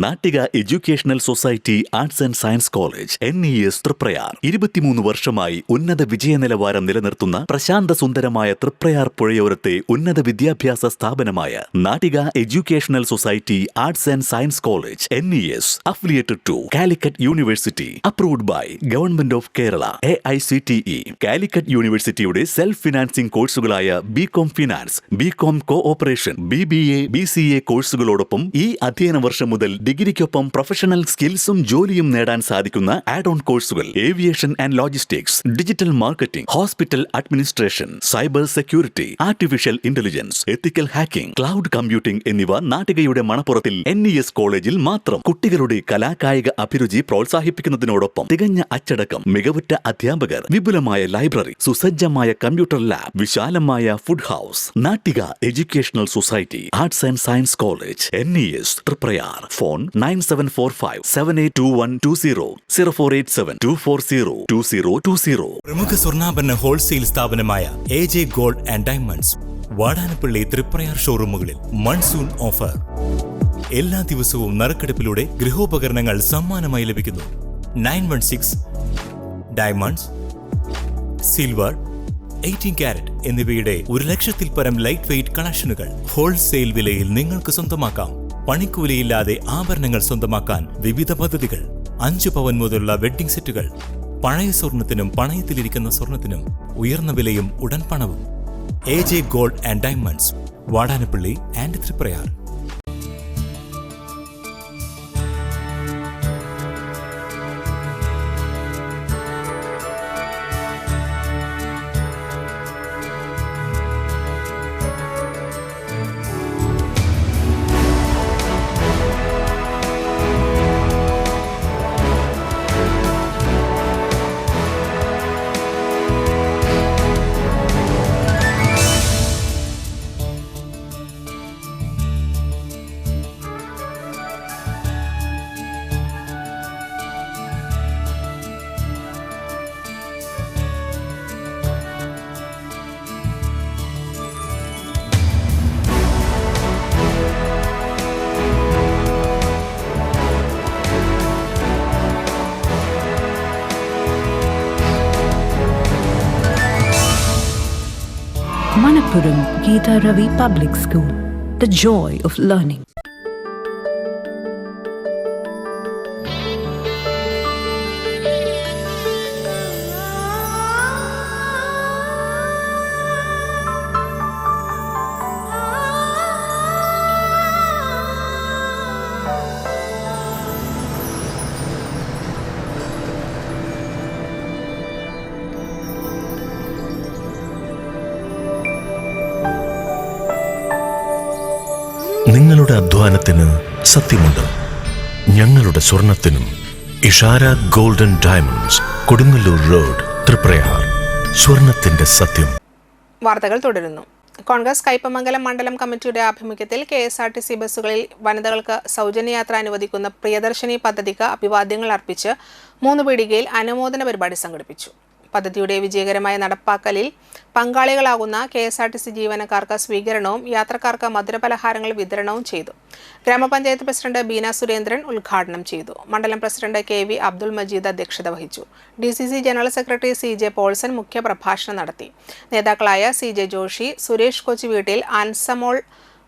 Nattika educational society arts and science college NES Triprayar 23 വർഷമായി ഉന്നത വിജയ നിലവാരം നിലനിർത്തുന്ന പ്രശാന്ത സുന്ദരമായ തൃപ്രയാർ പുഴയോരത്തെ ഉന്നത വിദ്യാഭ്യാസ സ്ഥാപനമായ Nattika educational society arts and science college NES affiliated to Calicut university, approved by government of Kerala, AICTE. കാലിക്കറ്റ് യൂണിവേഴ്സിറ്റിയുടെ സെൽഫ് ഫിനാൻസിംഗ് കോഴ്സുകളായ BCom finance, BCom cooperation, BBA, BCA കോഴ്സുകളോടൊപ്പം ഈ അധ്യയന വർഷം മുതൽ ഡിഗ്രിക്കൊപ്പം പ്രൊഫഷണൽ സ്കിൽസും ജോലിയും നേടാൻ സാധിക്കുന്ന ആഡ് ഓൺ കോഴ്സുകൾ aviation and logistics, digital marketing, hospital administration, cyber security, artificial intelligence, ethical hacking, cloud computing എന്നിവ നാട്ടികയുടെ മണപ്പുറത്തിൽ NES കോളേജിൽ മാത്രം. കുട്ടികളുടെ കലാകായിക അഭിരുചി പ്രോത്സാഹിപ്പിക്കുന്നതിനോടൊപ്പം തികഞ്ഞ അച്ചടക്കം, മികവുറ്റ അധ്യാപകർ, വിപുലമായ ലൈബ്രറി, സുസജ്ജമായ കമ്പ്യൂട്ടർ ലാബ്, വിശാലമായ food house. Nattika educational society arts and science college NES Thriprayar. Phone 9745 782120 0487 240 2020. പ്രമുഖ സ്വർണ്ണാഭരണ ഹോൾസെയിൽ സ്ഥാപനമായ AJ gold and diamonds Vadanappally Thriprayar ഷോറൂമുകളിൽ മൺസൂൺ ഓഫർ. എല്ലാ ദിവസവും നറുക്കെടുപ്പിലൂടെ ഗൃഹോപകരണങ്ങൾ സമ്മാനമായി ലഭിക്കുന്നു. 916 ഡയമണ്ട്സ്, സിൽവർ, 18 കാരറ്റ് എന്നിവയുടെ 1,00,000-ൽ പരം ലൈറ്റ് വെയ്റ്റ് കളക്ഷനുകൾ ഹോൾസെയിൽ വിലയിൽ നിങ്ങൾക്ക് സ്വന്തമാക്കാം. പണിക്കൂലിയില്ലാതെ ആഭരണങ്ങൾ സ്വന്തമാക്കാൻ വിവിധ പദ്ധതികൾ. 5 പവൻ മുതലുള്ള വെഡ്ഡിംഗ് സെറ്റുകൾ. പഴയ സ്വർണത്തിനും പണയത്തിലിരിക്കുന്ന സ്വർണത്തിനും ഉയർന്ന വിലയും ഉടൻ പണവും. AJ gold and diamonds, Vadanappally and Triprayar. Manappuram Geeta Ravi Public School, the joy of learning. നിങ്ങളുടെ അധ്വാനത്തിന് സത്യമുണ്ട്. ഞങ്ങളുടെ സ്വർണത്തിനും. Ishara golden diamonds, Kodungallur road, Thriprayar. സ്വർണത്തിന്റെ സത്യം. വാർത്തകൾ തുടരുന്നു. കോൺഗ്രസ് കയ്പമംഗലം മണ്ഡലം കമ്മിറ്റിയുടെ ആഭിമുഖ്യത്തിൽ KSRTC ബസ്സുകളിൽ വനിതകൾക്ക് സൗജന്യയാത്ര അനുവദിക്കുന്ന പ്രിയദർശിനി പദ്ധതിക്ക് അഭിവാദ്യങ്ങൾ അർപ്പിച്ച് 3 പീടികയിൽ അനുമോദന പരിപാടി സംഘടിപ്പിച്ചു. പദ്ധതിയുടെ വിജയകരമായ നടപ്പാക്കലിൽ പങ്കാളികളാകുന്ന KSRTC ജീവനക്കാർക്ക് സ്വീകരണവും യാത്രക്കാർക്ക് മധുരപലഹാരങ്ങൾ വിതരണവും ചെയ്തു. ഗ്രാമപഞ്ചായത്ത് പ്രസിഡന്റ് ബീന സുരേന്ദ്രൻ ഉദ്ഘാടനം ചെയ്തു. മണ്ഡലം പ്രസിഡന്റ് KV അബ്ദുൾ മജീദ് അധ്യക്ഷത വഹിച്ചു. DCC general secretary CJ Paulson മുഖ്യപ്രഭാഷണം നടത്തി. നേതാക്കളായ CJ ജോഷി, സുരേഷ് കൊച്ചുവീട്ടിൽ, അൻസമോൾ,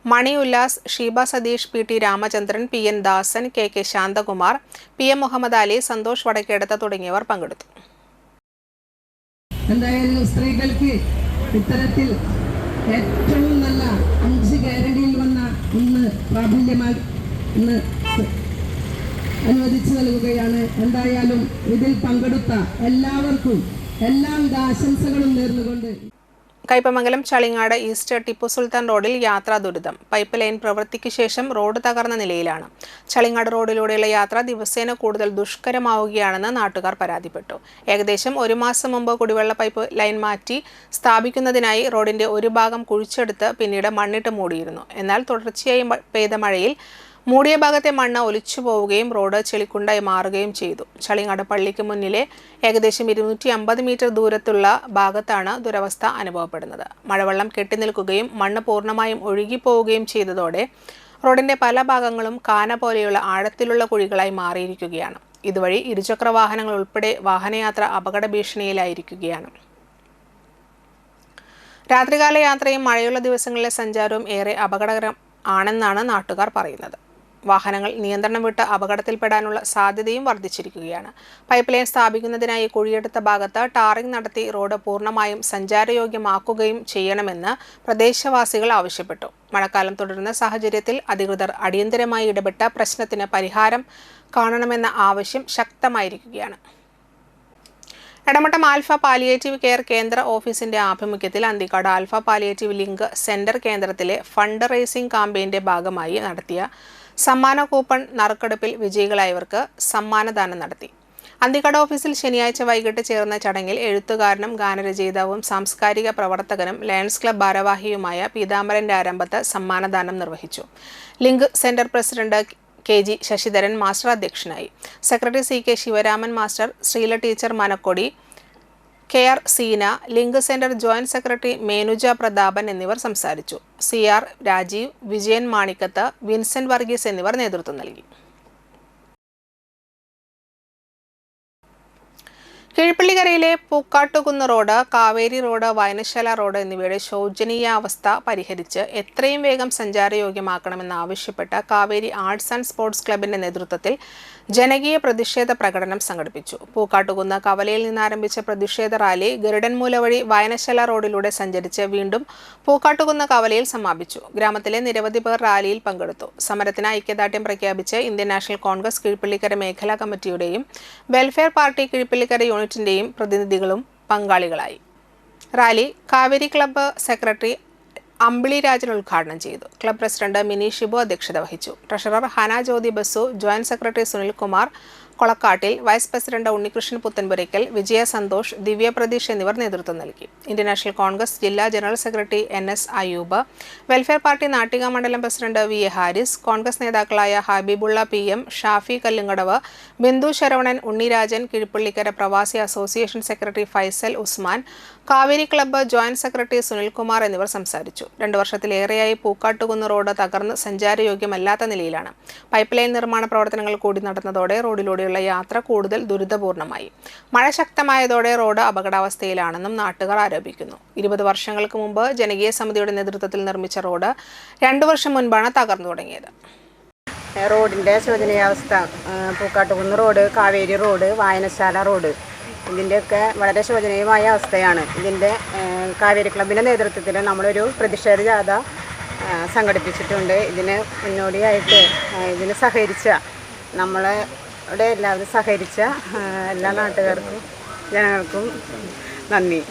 മണി ഉല്ലാസ്, ഷീബ സതീഷ്, PT രാമചന്ദ്രൻ, PN ദാസൻ, KK ശാന്തകുമാർ, PM മുഹമ്മദ് അലി, സന്തോഷ് വടക്കേടത്ത് തുടങ്ങിയവർ പങ്കെടുത്തു. എന്തായാലും സ്ത്രീകൾക്ക് ഇത്തരത്തിൽ ഏറ്റവും നല്ല 5 ഗ്യാരണ്ടിയിൽ വന്ന ഇന്ന് പ്രാബല്യമായി ഇന്ന് അനുവദിച്ചു നൽകുകയാണ്. എന്തായാലും ഇതിൽ പങ്കെടുത്ത എല്ലാവർക്കും എല്ലാവിധ ആശംസകളും നേർന്നുകൊണ്ട് കയ്പമംഗലം ചളിങ്ങാട് ഈസ്റ്റ് ടിപ്പു സുൽത്താൻ റോഡിൽ യാത്രാ ദുരിതം. പൈപ്പ് ലൈൻ പ്രവൃത്തിക്ക് ശേഷം റോഡ് തകർന്ന നിലയിലാണ്. ചളിങ്ങാട് റോഡിലൂടെയുള്ള യാത്ര ദിവസേന കൂടുതൽ ദുഷ്കരമാവുകയാണെന്ന് നാട്ടുകാർ പരാതിപ്പെട്ടു. ഏകദേശം 1 മാസം മുമ്പ് കുടിവെള്ള പൈപ്പ് ലൈൻ മാറ്റി സ്ഥാപിക്കുന്നതിനായി റോഡിന്റെ ഒരു ഭാഗം കുഴിച്ചെടുത്ത് പിന്നീട് മണ്ണിട്ട് മൂടിയിരുന്നു. എന്നാൽ തുടർച്ചയായി പെയ്ത മഴയിൽ മൂടിയ ഭാഗത്തെ മണ്ണ് ഒലിച്ചു പോവുകയും റോഡ് ചെളിക്കുണ്ടായി മാറുകയും ചെയ്തു. ചളിങ്ങാട് പള്ളിക്ക് മുന്നിലെ ഏകദേശം 250 മീറ്റർ ദൂരത്തുള്ള ഭാഗത്താണ് ദുരവസ്ഥ അനുഭവപ്പെടുന്നത്. മഴവെള്ളം കെട്ടിനിൽക്കുകയും മണ്ണ് പൂർണ്ണമായും ഒഴുകിപ്പോവുകയും ചെയ്തതോടെ റോഡിന്റെ പല ഭാഗങ്ങളും കാന പോലെയുള്ള ആഴത്തിലുള്ള കുഴികളായി മാറിയിരിക്കുകയാണ്. ഇതുവഴി ഇരുചക്ര വാഹനങ്ങൾ ഉൾപ്പെടെ വാഹനയാത്ര അപകട ഭീഷണിയിലായിരിക്കുകയാണ്. രാത്രികാല യാത്രയും മഴയുള്ള ദിവസങ്ങളിലെ സഞ്ചാരവും ഏറെ അപകടകരം ആണെന്നാണ് നാട്ടുകാർ പറയുന്നത്. വാഹനങ്ങൾ നിയന്ത്രണം വിട്ട് അപകടത്തിൽപ്പെടാനുള്ള സാധ്യതയും വർദ്ധിച്ചിരിക്കുകയാണ്. പൈപ്പ് ലൈൻ സ്ഥാപിക്കുന്നതിനായി കുഴിയെടുത്ത ഭാഗത്ത് ടാറിംഗ് നടത്തി റോഡ് പൂർണ്ണമായും സഞ്ചാരയോഗ്യമാക്കുകയും ചെയ്യണമെന്ന് പ്രദേശവാസികൾ ആവശ്യപ്പെട്ടു. മഴക്കാലം തുടരുന്ന സാഹചര്യത്തിൽ അധികൃതർ അടിയന്തരമായി ഇടപെട്ട പ്രശ്നത്തിന് പരിഹാരം കാണണമെന്ന ആവശ്യം ശക്തമായിരിക്കുകയാണ്. എടമട്ടം ആൽഫ പാലിയേറ്റീവ് കെയർ കേന്ദ്ര ഓഫീസിന്റെ ആഭിമുഖ്യത്തിൽ Anthikad alpha palliative link centre കേന്ദ്രത്തിലെ ഫണ്ട് റേസിംഗ് ക്യാമ്പയിന്റെ ഭാഗമായി നടത്തിയ സമ്മാന കൂപ്പൺ നറുക്കെടുപ്പിൽ വിജയികളായവർക്ക് സമ്മാനദാനം നടത്തി. അന്തിക്കാട് ഓഫീസിൽ ശനിയാഴ്ച വൈകിട്ട് ചേർന്ന ചടങ്ങിൽ എഴുത്തുകാരനും ഗാനരചയിതാവും സാംസ്കാരിക പ്രവർത്തകനും ലയൺസ് ക്ലബ് ഭാരവാഹിയുമായ പീതാംബരൻ രാരമ്പത്ത് സമ്മാനദാനം നിർവഹിച്ചു. Link centre president KG Sasidharan master അധ്യക്ഷനായി. Secretary CK Sivaraman master, Sreela teacher Manakkodi, KR Seena, link centre joint secretary Menuja Prathapan എന്നിവർ സംസാരിച്ചു. CR രാജീവ്, വിജയൻ മാണിക്കത്ത്, വിൻസെന്റ് വർഗീസ് എന്നിവർ നേതൃത്വം നൽകി. കീഴ്പള്ളിക്കരയിലെ പൂക്കാട്ടുകുന്ന് റോഡ്, കാവേരി റോഡ്, വായനശാല റോഡ് എന്നിവയുടെ ശോചനീയാവസ്ഥ പരിഹരിച്ച് എത്രയും വേഗം സഞ്ചാരയോഗ്യമാക്കണമെന്നാവശ്യപ്പെട്ട് കാവേരി ആർട്സ് ആൻഡ് സ്പോർട്സ് ക്ലബിന്റെ നേതൃത്വത്തിൽ ജനകീയ പ്രതിഷേധ പ്രകടനം സംഘടിപ്പിച്ചു. പൂക്കാട്ടുകുന്ന് കവലയിൽ നിന്നാരംഭിച്ച പ്രതിഷേധ റാലി ഗരുഡൻമൂല വഴി വായനശാല റോഡിലൂടെ സഞ്ചരിച്ച് വീണ്ടും പൂക്കാട്ടുകുന്ന് കവലയിൽ സമാപിച്ചു. ഗ്രാമത്തിലെ നിരവധി പേർ റാലിയിൽ പങ്കെടുത്തു. സമരത്തിന് ഐക്യദാർഢ്യം പ്രഖ്യാപിച്ച് ഇന്ത്യൻ നാഷണൽ കോൺഗ്രസ് കീഴ്പള്ളിക്കര മേഖലാ കമ്മിറ്റിയുടെയും വെൽഫെയർ പാർട്ടി കീഴ്പള്ളിക്കര യൂണിറ്റിന്റെയും പ്രതിനിധികളും പങ്കാളികളായി. Rally Kaveri club secretary Ambili Rajan ഉദ്ഘാടനം ചെയ്തു. ക്ലബ് പ്രസിഡന്റ് മിനി ഷിബു അധ്യക്ഷത വഹിച്ചു. Treasurer Hana Jyothi Basu, joint secretary Sunilkumar Kolakkattil, vice president Unnikrishnan Puthanpurakkal, Vijaya Santhosh, Divya Pratheesh എന്നിവർ നേതൃത്വം നൽകി. ഇന്ത്യൻ നാഷണൽ കോൺഗ്രസ് ജില്ലാ general secretary NS Ayoob, Welfare Party Nattika മണ്ഡലം പ്രസിഡന്റ് VA ഹാരിസ്, കോൺഗ്രസ് നേതാക്കളായ ഹബീബുള്ള PM, ഷാഫി കല്ലുങ്കടവ്, ബിന്ദു ശരവണൻ, ഉണ്ണിരാജൻ, കീഴ്പള്ളിക്കര പ്രവാസി association secretary Faisal Usman, Kaveri club joint secretary Sunilkumar എന്നിവർ സംസാരിച്ചു. 2 വർഷത്തിലേറെയായി പൂക്കാട്ടുകുന്ന് റോഡ് തകർന്ന് സഞ്ചാരയോഗ്യമല്ലാത്ത നിലയിലാണ്. പൈപ്പ് ലൈൻ നിർമ്മാണ പ്രവർത്തനങ്ങൾ കൂടി നടന്നതോടെ റോഡിലൂടെയുള്ള യാത്ര കൂടുതൽ ദുരിതപൂർണമായി. മഴ ശക്തമായതോടെ റോഡ് അപകടാവസ്ഥയിലാണെന്നും നാട്ടുകാർ ആരോപിക്കുന്നു. 20 വർഷങ്ങൾക്ക് മുമ്പ് ജനകീയ സമിതിയുടെ നേതൃത്വത്തിൽ നിർമ്മിച്ച റോഡ് 2 വർഷം മുൻപാണ് തകർന്നു തുടങ്ങിയത്. റോഡിൻ്റെ ശോചനീയാവസ്ഥ, പൂക്കാട്ടുകുന്ന് റോഡ്, കാവേരി റോഡ്, വായനശാല റോഡ്, ഇതിൻ്റെയൊക്കെ വളരെ ശോചനീയമായ അവസ്ഥയാണ്. ഇതിൻ്റെ കാവേരി ക്ലബിൻ്റെ നേതൃത്വത്തിൽ നമ്മളൊരു പ്രതിഷേധ ജാഥ സംഘടിപ്പിച്ചിട്ടുണ്ട്. ഇതിന് മുന്നോടിയായിട്ട് ഇതിന് സഹകരിച്ച നമ്മളുടെ എല്ലാവരും സഹകരിച്ച എല്ലാ നാട്ടുകാർക്കും ജനങ്ങൾക്കും നന്ദി.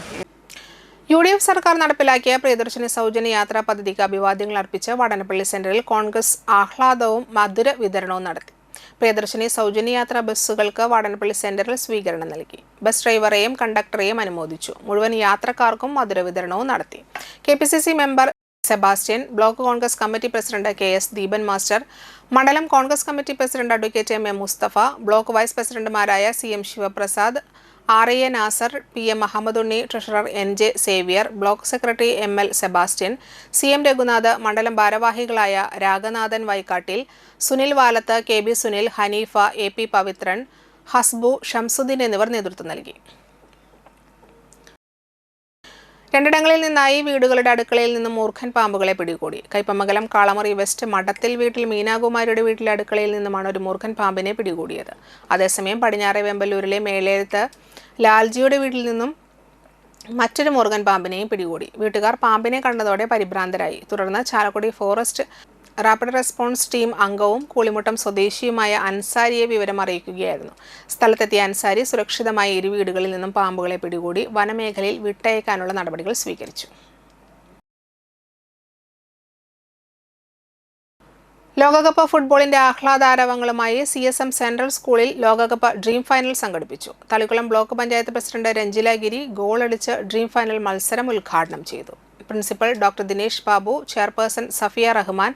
UDF സർക്കാർ നടപ്പിലാക്കിയ പ്രിയദർശിനി സൗജന്യ യാത്രാ പദ്ധതിക്ക് അഭിവാദ്യങ്ങൾ അർപ്പിച്ച് വടനപ്പള്ളി സെന്ററിൽ കോൺഗ്രസ് ആഹ്ലാദവും മധുര വിതരണവും നടത്തി. പ്രിയദർശിനി സൗജന്യ യാത്രാ ബസ്സുകൾക്ക് വടനപ്പള്ളി സെന്ററിൽ സ്വീകരണം നൽകി. ബസ് ഡ്രൈവറെയും കണ്ടക്ടറെയും അനുമോദിച്ചു. മുഴുവൻ യാത്രക്കാർക്കും മധുര വിതരണവും നടത്തി. KPCC member Sebastian, block Congress committee president KS Deepan master, മണ്ഡലം Congress committee president advocate MM Musthafa, block vice പ്രസിഡന്റുമാരായ CM Sivaprasad, RA Nasar, PM Muhammad Unni, treasurer NJ Xavier, block secretary ML Sebastian, CM Raghunath, മണ്ഡലം ഭാരവാഹികളായ രാഗനാഥൻ വൈക്കാട്ടിൽ, സുനിൽ വാലത്ത്, KB സുനിൽ, ഹനീഫ, AP പവിത്രൻ, ഹസ്ബു, ഷംസുദ്ദീൻ എന്നിവർ നേതൃത്വം നൽകി. 2 നിന്നായി വീടുകളുടെ അടുക്കളയിൽ നിന്നും മൂർഖൻ പാമ്പുകളെ പിടികൂടി. കൈപ്പമംഗലം കാളമുറി വെസ്റ്റ് മഠത്തിൽ വീട്ടിൽ മീനാകുമാരിയുടെ വീട്ടിലെ അടുക്കളയിൽ നിന്നുമാണ് ഒരു മൂർഖൻ പാമ്പിനെ പിടികൂടിയത്. അതേസമയം പടിഞ്ഞാറെ വെമ്പലൂരിലെ മേലേത്ത് ലാൽജിയുടെ വീട്ടിൽ നിന്നും മറ്റൊരു മൂർഖൻ പാമ്പിനെയും പിടികൂടി. വീട്ടുകാർ പാമ്പിനെ കണ്ടതോടെ പരിഭ്രാന്തരായി. തുടർന്ന് Chalakudy forest rapid response team അംഗവും കൂളിമുട്ടം സ്വദേശിയുമായ അൻസാരിയെ വിവരം അറിയിക്കുകയായിരുന്നു. സ്ഥലത്തെത്തിയ അൻസാരി സുരക്ഷിതമായ ഇരുവീടുകളിൽ നിന്നും പാമ്പുകളെ പിടികൂടി വനമേഖലയിൽ വിട്ടയക്കാനുള്ള നടപടികൾ സ്വീകരിച്ചു. ലോകകപ്പ് ഫുട്ബോളിന്റെ ആഹ്ലാദാരവങ്ങളുമായി CSM സെൻട്രൽ സ്കൂളിൽ ലോകകപ്പ് ഡ്രീം ഫൈനൽ സംഘടിപ്പിച്ചു. തളിക്കുളം ബ്ലോക്ക് പഞ്ചായത്ത് പ്രസിഡന്റ് രഞ്ജില ഗിരി ഗോളടിച്ച് ഡ്രീം ഫൈനൽ മത്സരം ഉദ്ഘാടനം ചെയ്തു. Principal doctor Dinesh Babu, chairperson Safiya Rahman,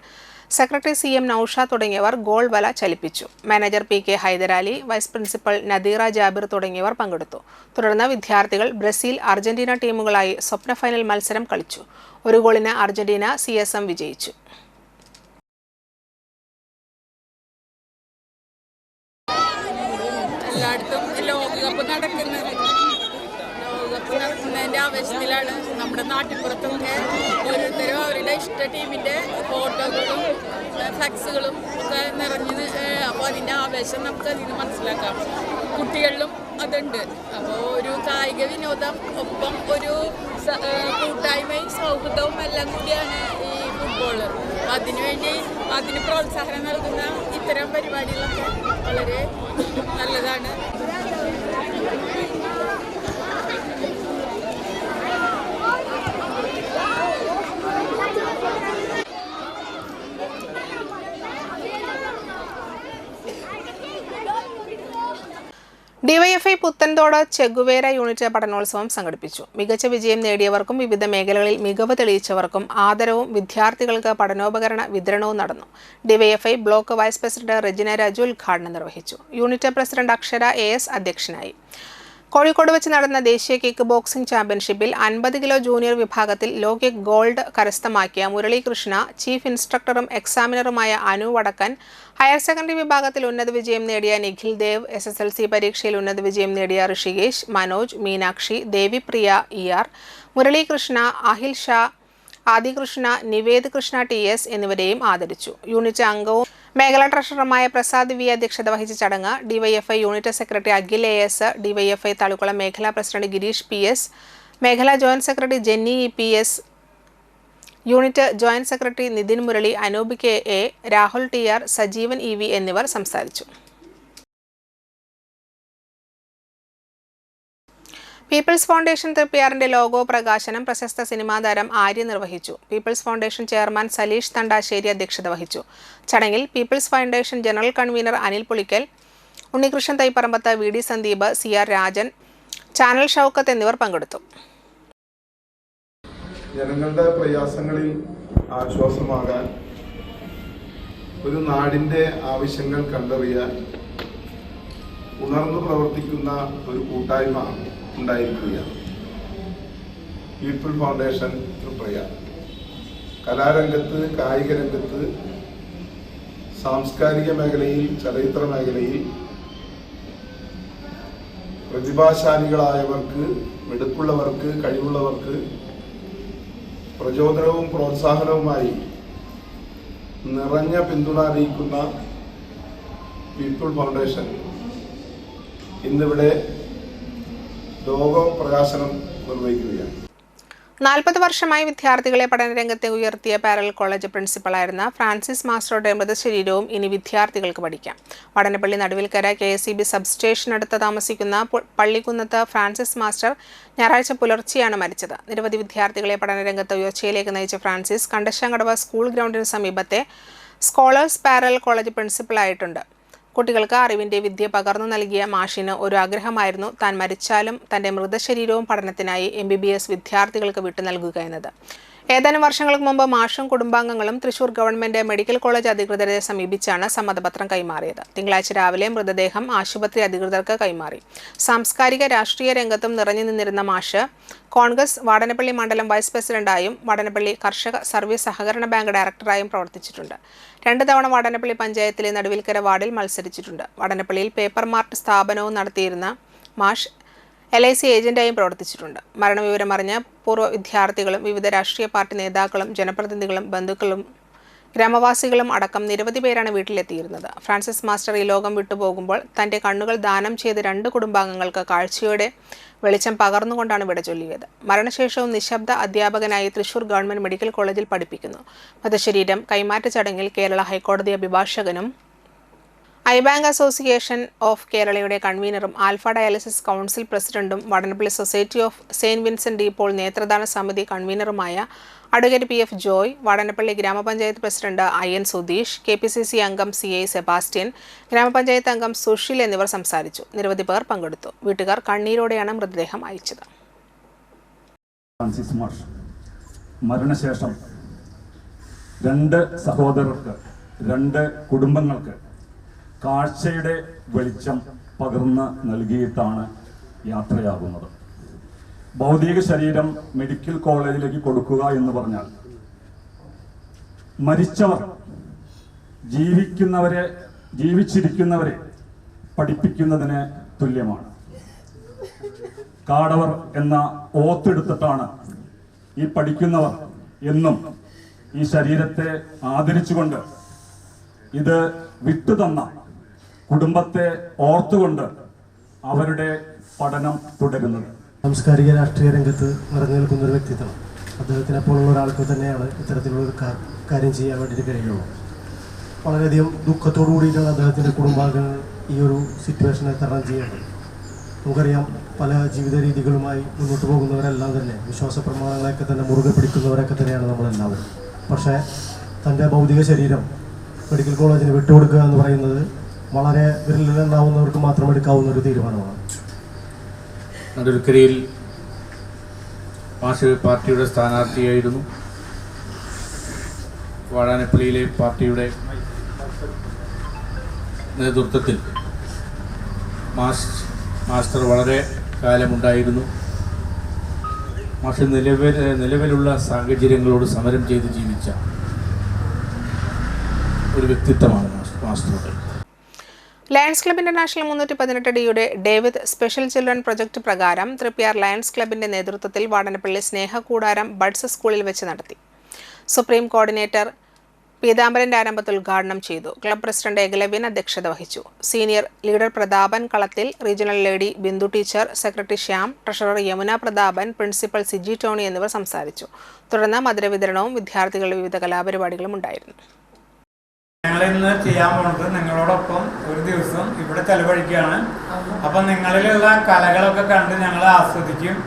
secretary CM Nousha തുടങ്ങിയവർ ഗോൾ വല ചലിപ്പിച്ചു. Manager PK Hydarali, vice principal Nadeera Jabir തുടങ്ങിയവർ പങ്കെടുത്തു. തുടർന്ന് വിദ്യാർത്ഥികൾ ബ്രസീൽ, അർജന്റീന ടീമുകളായി സ്വപ്ന ഫൈനൽ മത്സരം കളിച്ചു. 1 ഗോളിന് അർജന്റീന CSM വിജയിച്ചു. എല്ലായിടത്തും ലോകകപ്പ് നടക്കുന്നതിൻ്റെ ആവേശത്തിലാണ്. നമ്മുടെ നാട്ടിൻപുറത്തൊക്കെ ഓരോരുത്തരും അവരുടെ ഇഷ്ട ടീമിൻ്റെ ഫോട്ടോകളും ഫ്ലക്സുകളും ഒക്കെ നിറഞ്ഞ്, അപ്പോൾ അതിൻ്റെ ആവേശം നമുക്ക് അതിന് മനസ്സിലാക്കാം. കുട്ടികളിലും അതുണ്ട്. അപ്പോൾ ഒരു കായിക വിനോദം ഒപ്പം ഒരു കൂട്ടായ്മയും സൗഹൃദവും എല്ലാം കൂടിയാണ് ഈ ഫുട്ബോള്. അതിനുവേണ്ടി അതിന് പ്രോത്സാഹനം നൽകുന്ന ഇത്തരം പരിപാടികളൊക്കെ വളരെ നല്ലതാണ്. ഡിവൈഎഫ്ഐ പുത്തൻതോട് ചെഗുവേര യൂണിറ്റ് പഠനോത്സവം സംഘടിപ്പിച്ചു. മികച്ച വിജയം നേടിയവർക്കും വിവിധ മേഖലകളിൽ മികവ് തെളിയിച്ചവർക്കും ആദരവും വിദ്യാർത്ഥികൾക്ക് പഠനോപകരണ വിതരണവും നടന്നു. DYFI block vice president Regina Raju ഉദ്ഘാടനം നിർവഹിച്ചു. യൂണിറ്റ് പ്രസിഡന്റ് അക്ഷര AS അധ്യക്ഷനായി. കോഴിക്കോട് വെച്ച് നടന്ന ദേശീയ കിക്ക് ബോക്സിംഗ് ചാമ്പ്യൻഷിപ്പിൽ 50 കിലോ ജൂനിയർ വിഭാഗത്തിൽ ലോക ഗോൾഡ് കരസ്ഥമാക്കിയ മുരളീകൃഷ്ണ, ചീഫ് ഇൻസ്ട്രക്ടറും എക്സാമിനറുമായ അനു വടക്കൻ, ഹയർ സെക്കൻഡറി വിഭാഗത്തിൽ ഉന്നത വിജയം നേടിയ നിഖിൽ ദേവ്, SSLC പരീക്ഷയിൽ ഉന്നത വിജയം നേടിയ ഋഷികേശ്, മനോജ്, മീനാക്ഷി, ദേവിപ്രിയ ER, മുരളീകൃഷ്ണ, അഹിൽ ഷാ, ആദികൃഷ്ണ, നിവേദ് കൃഷ്ണ TS എന്നിവരെയും ആദരിച്ചു. യൂണിറ്റ് അംഗവും മേഖലാ ട്രഷററുമായ പ്രസാദ് V അധ്യക്ഷത വഹിച്ച ചടങ്ങ് DYFI unit secretary Akhil AS, DYFI Thalikulam മേഖലാ പ്രസിഡന്റ് ഗിരീഷ് PS, മേഖലാ joint secretary Jenny PS, unit joint secretary Nithin Murali, Anoop KA, Rahul TR, Sajeevan EV എന്നിവർ സംസാരിച്ചു. പീപ്പിൾസ് ഫൗണ്ടേഷൻ തൃപ്പ്യാറിന്റെ ലോഗോ പ്രകാശനം പ്രശസ്ത സിനിമാ താരം ആര്യ നിർവഹിച്ചു. People's foundation chairman Saleesh Thandassery അധ്യക്ഷത വഹിച്ചു. ചടങ്ങിൽ people's foundation general convener Anil Pulikkal, Unnikrishnan Thaiparambath, VD Sandeep, CR Rajan, channel Shoukath എന്നിവർ പങ്കെടുത്തു. ജനങ്ങളുടെ പ്രയാസങ്ങളിൽ ആശ്വാസമാകാൻ, ഒരു നാടിൻ്റെ ആവശ്യങ്ങൾ കണ്ടറിയാൻ ഉണർന്നു പ്രവർത്തിക്കുന്ന ഒരു കൂട്ടായ്മ ഉണ്ടായിരിക്കുകയാണ് പീപ്പിൾ ഫൗണ്ടേഷൻ തൃപ്രയാർ. കലാരംഗത്ത്, കായിക രംഗത്ത്, സാംസ്കാരിക മേഖലയിൽ, ചലച്ചിത്ര മേഖലയിൽ പ്രതിഭാശാലികളായവർക്ക്, മിടുക്കുള്ളവർക്ക്, കഴിവുള്ളവർക്ക് പ്രചോദനവും പ്രോത്സാഹനവുമായി നിറഞ്ഞ പിന്തുണ അറിയിക്കുന്ന പീപ്പിൾ ഫൗണ്ടേഷൻ ഇന്നിവിടെ ലോഗോ പ്രകാശനം നിർവഹിക്കുകയാണ്. 40 വർഷമായി വിദ്യാർത്ഥികളെ പഠനരംഗത്തെ ഉയർത്തിയ പാരലൽ കോളേജ് പ്രിൻസിപ്പളായിരുന്ന ഫ്രാൻസിസ് മാസ്റ്ററുടെ മൃതശരീരവും ഇനി വിദ്യാർത്ഥികൾക്ക് പഠിക്കാം. വടനപ്പള്ളി നടുവിൽക്കര KSEB സബ്സ്റ്റേഷനടുത്ത് താമസിക്കുന്ന പള്ളിക്കുന്നത്ത് ഫ്രാൻസിസ് മാസ്റ്റർ ഞായറാഴ്ച പുലർച്ചെയാണ് മരിച്ചത്. നിരവധി വിദ്യാർത്ഥികളെ പഠനരംഗത്ത് ഉയർച്ചയിലേക്ക് നയിച്ച ഫ്രാൻസിസ് കണ്ടശാങ്കടവ് സ്കൂൾ ഗ്രൗണ്ടിന് സമീപത്തെ സ്കോളേഴ്സ് പാരലൽ കോളേജ് പ്രിൻസിപ്പളായിട്ടുണ്ട്. കുട്ടികൾക്ക് അറിവിൻ്റെ വിദ്യ പകർന്നു നൽകിയ മാഷിന് ഒരു ആഗ്രഹമായിരുന്നു താൻ മരിച്ചാലും തൻ്റെ മൃതശരീരവും പഠനത്തിനായി MBBS വിദ്യാർത്ഥികൾക്ക് വിട്ടു നൽകുക എന്നത്. ഏതാനും വർഷങ്ങൾക്ക് മുമ്പ് മാഷും കുടുംബാംഗങ്ങളും തൃശൂർ ഗവൺമെന്റ് മെഡിക്കൽ കോളേജ് അധികൃതരെ സമീപിച്ചാണ് സമ്മതപത്രം കൈമാറിയത്. തിങ്കളാഴ്ച രാവിലെ മൃതദേഹം ആശുപത്രി അധികൃതർക്ക് കൈമാറി. സാംസ്കാരിക രാഷ്ട്രീയ രംഗത്തും നിറഞ്ഞു നിന്നിരുന്ന മാഷ് കോൺഗ്രസ് വാടനപ്പള്ളി മണ്ഡലം വൈസ് പ്രസിഡന്റായും വാടനപ്പള്ളി കർഷക സർവീസ് സഹകരണ ബാങ്ക് ഡയറക്ടറായും പ്രവർത്തിച്ചിട്ടുണ്ട്. 2 തവണ വാടനപ്പള്ളി പഞ്ചായത്തിലെ നടുവിൽക്കര വാർഡിൽ മത്സരിച്ചിട്ടുണ്ട്. വാടനപ്പള്ളിയിൽ പേപ്പർ മാർട്ട് സ്ഥാപനവും നടത്തിയിരുന്ന മാഷ് LIC ഏജന്റായും പ്രവർത്തിച്ചിട്ടുണ്ട്. മരണവിവരമറിഞ്ഞ പൂർവ്വ വിദ്യാർത്ഥികളും വിവിധ രാഷ്ട്രീയ പാർട്ടി നേതാക്കളും ജനപ്രതിനിധികളും ബന്ധുക്കളും ഗ്രാമവാസികളും അടക്കം നിരവധി പേരാണ് വീട്ടിലെത്തിയിരുന്നത്. ഫ്രാൻസിസ് മാസ്റ്റർ ഈ ലോകം വിട്ടുപോകുമ്പോൾ തൻ്റെ കണ്ണുകൾ ദാനം ചെയ്ത് 2 കുടുംബാംഗങ്ങൾക്ക് കാഴ്ചയുടെ വെളിച്ചം പകർന്നുകൊണ്ടാണ് വിട ചൊല്ലിയത്. മരണശേഷവും നിശബ്ദ അധ്യാപകനായി തൃശൂർ ഗവൺമെന്റ് മെഡിക്കൽ കോളേജിൽ പഠിപ്പിക്കുന്നു. മൃതശരീരം കൈമാറ്റ ചടങ്ങിൽ കേരള ഹൈക്കോടതി അഭിഭാഷകനും ഐബാങ്ക് അസോസിയേഷൻ ഓഫ് കേരളയുടെ കൺവീനറും ആൽഫ ഡയാലിസിസ് കൗൺസിൽ പ്രസിഡന്റും Vadanappally society of saint Vincent de Paul നേത്രദാന സമിതി കൺവീനറുമായ അഡ്വക്കേറ്റ് PF ജോയ്, വടനപ്പള്ളി ഗ്രാമപഞ്ചായത്ത് പ്രസിഡന്റ് IN സുധീഷ്, KPCC അംഗം CI സെബാസ്റ്റ്യൻ, ഗ്രാമപഞ്ചായത്ത് അംഗം സുഷിൽ എന്നിവർ സംസാരിച്ചു. നിരവധി പേർ പങ്കെടുത്തു. വീട്ടുകാർ കണ്ണീരോടെയാണ് മൃതദേഹം അയച്ചത്. ഫ്രാൻസിസ് മാഷ് മരണശേഷം 2 സഹോദരർക്ക്, 2 കുടുംബങ്ങൾക്ക് കാഴ്ചയുടെ വെളിച്ചം പകർന്ന് നൽകിയിട്ടാണ് യാത്രയാകുന്നത്. ഭൗതിക ശരീരം മെഡിക്കൽ കോളേജിലേക്ക് കൊടുക്കുക എന്ന് പറഞ്ഞാൽ മരിച്ചവർ ജീവിച്ചിരിക്കുന്നവരെ പഠിപ്പിക്കുന്നതിന് തുല്യമാണ്. കാടവർ എന്ന ഓത്തെടുത്തിട്ടാണ് ഈ പഠിക്കുന്നവർ എന്നും ഈ ശരീരത്തെ ആദരിച്ചുകൊണ്ട് ഇത് വിട്ടുതന്ന കുടുംബത്തെ ഓർത്തുകൊണ്ട് അവരുടെ പഠനം തുടരുന്നത്. സാംസ്കാരിക രാഷ്ട്രീയ രംഗത്ത് നിറഞ്ഞു നിൽക്കുന്ന ഒരു വ്യക്തിത്വം. അദ്ദേഹത്തിനെ പോലുള്ള ഒരാൾക്ക് തന്നെയാണ് ഇത്തരത്തിലുള്ളൊരു കാര്യം ചെയ്യാൻ വേണ്ടിയിട്ട് കഴിയുള്ളൂ. വളരെയധികം ദുഃഖത്തോടു കൂടിയിട്ടാണ് അദ്ദേഹത്തിൻ്റെ കുടുംബാംഗങ്ങൾ ഈ ഒരു സിറ്റുവേഷനെ തരണം ചെയ്യേണ്ടത്. നമുക്കറിയാം, പല ജീവിത രീതികളുമായി മുന്നോട്ട് പോകുന്നവരെല്ലാം തന്നെ വിശ്വാസ പ്രമാണങ്ങളെയൊക്കെ തന്നെ മുറുകെ പിടിക്കുന്നവരൊക്കെ തന്നെയാണ് നമ്മളെല്ലാവരും. പക്ഷേ തൻ്റെ ഭൗതിക ശരീരം മെഡിക്കൽ കോളേജിന് വിട്ടുകൊടുക്കുക എന്ന് പറയുന്നത് വളരെ വിരലിലെണ്ണാവുന്നവർക്ക് മാത്രം എടുക്കാവുന്ന ഒരു തീരുമാനമാണ്. നടുക്കരയിൽ മാഷ് പാർട്ടിയുടെ സ്ഥാനാർത്ഥിയായിരുന്നു. വാടാനപ്പള്ളിയിലെ പാർട്ടിയുടെ നേതൃത്വത്തിൽ മാസ്റ്റർ വളരെ കാലമുണ്ടായിരുന്നു. മാഷ് നിലവിലുള്ള സാഹചര്യങ്ങളോട് സമരം ചെയ്ത് ജീവിച്ച ഒരു വ്യക്തിത്വമാണ് മാസ്റ്ററുടെ. Lions club international 318 David special children project പ്രകാരം തൃപ്യാർ ലയൺസ് ക്ലബിന്റെ നേതൃത്വത്തിൽ വാടനപ്പള്ളി സ്നേഹകൂടാരം ബഡ്സ് സ്കൂളിൽ വെച്ച് നടത്തി. സുപ്രീം കോർഡിനേറ്റർ പീതാംബരന്റെ ആരംഭത്തിൽ ഉദ്ഘാടനം ചെയ്തു. ക്ലബ് പ്രസിഡന്റ് ഏകലവ്യൻ അധ്യക്ഷത വഹിച്ചു. Senior leader Prathapan Kalathil, regional lady Bindu teacher, secretary Shyam, treasurer Yamuna Prathapan, principal Siji Tony എന്നിവർ സംസാരിച്ചു. തുടർന്ന് മധുര വിതരണവും വിദ്യാർത്ഥികളുടെ വിവിധ കലാപരിപാടികളും ഉണ്ടായിരുന്നു. ഞങ്ങൾ ഇന്ന് ചെയ്യാൻ പോകുന്നത് നിങ്ങളോടൊപ്പം ഒരു ദിവസം ഇവിടെ ചെലവഴിക്കുകയാണ്. അപ്പം നിങ്ങളിലുള്ള കലകളൊക്കെ കണ്ട് ഞങ്ങൾ ആസ്വദിക്കും.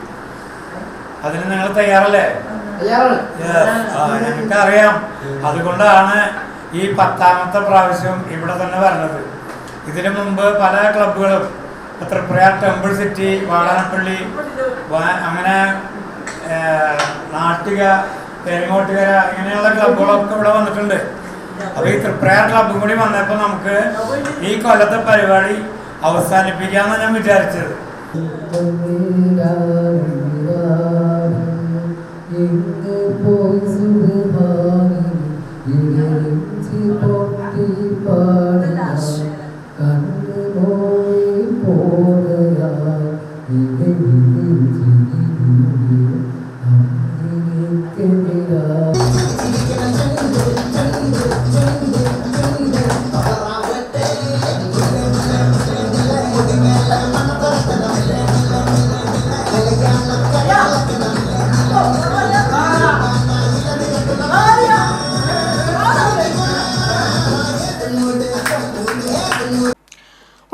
അതിന് നിങ്ങൾ തയ്യാറല്ലേ? ഞങ്ങൾക്ക് അറിയാം. അതുകൊണ്ടാണ് ഈ 10ാമത്തെ പ്രാവശ്യം ഇവിടെ തന്നെ വരുന്നത്. ഇതിനു മുമ്പ് പല ക്ലബുകളും തൃപ്രയാർ ടെമ്പിൾ സിറ്റി, വാടാനപ്പള്ളി, അങ്ങനെ നാട്ടിക, പെരുങ്ങോട്ടുകര ഇങ്ങനെയുള്ള ക്ലബുകളൊക്കെ ഇവിടെ വന്നിട്ടുണ്ട്. അപ്പോൾ ഈ തൃപ്രയാർ ക്ലബും കൂടി വന്നപ്പോൾ നമുക്ക് ഈ കൊല്ലത്തെ പരിപാടി അവസാനിപ്പിക്കാമെന്നാണ് ഞാൻ വിചാരിച്ചത്.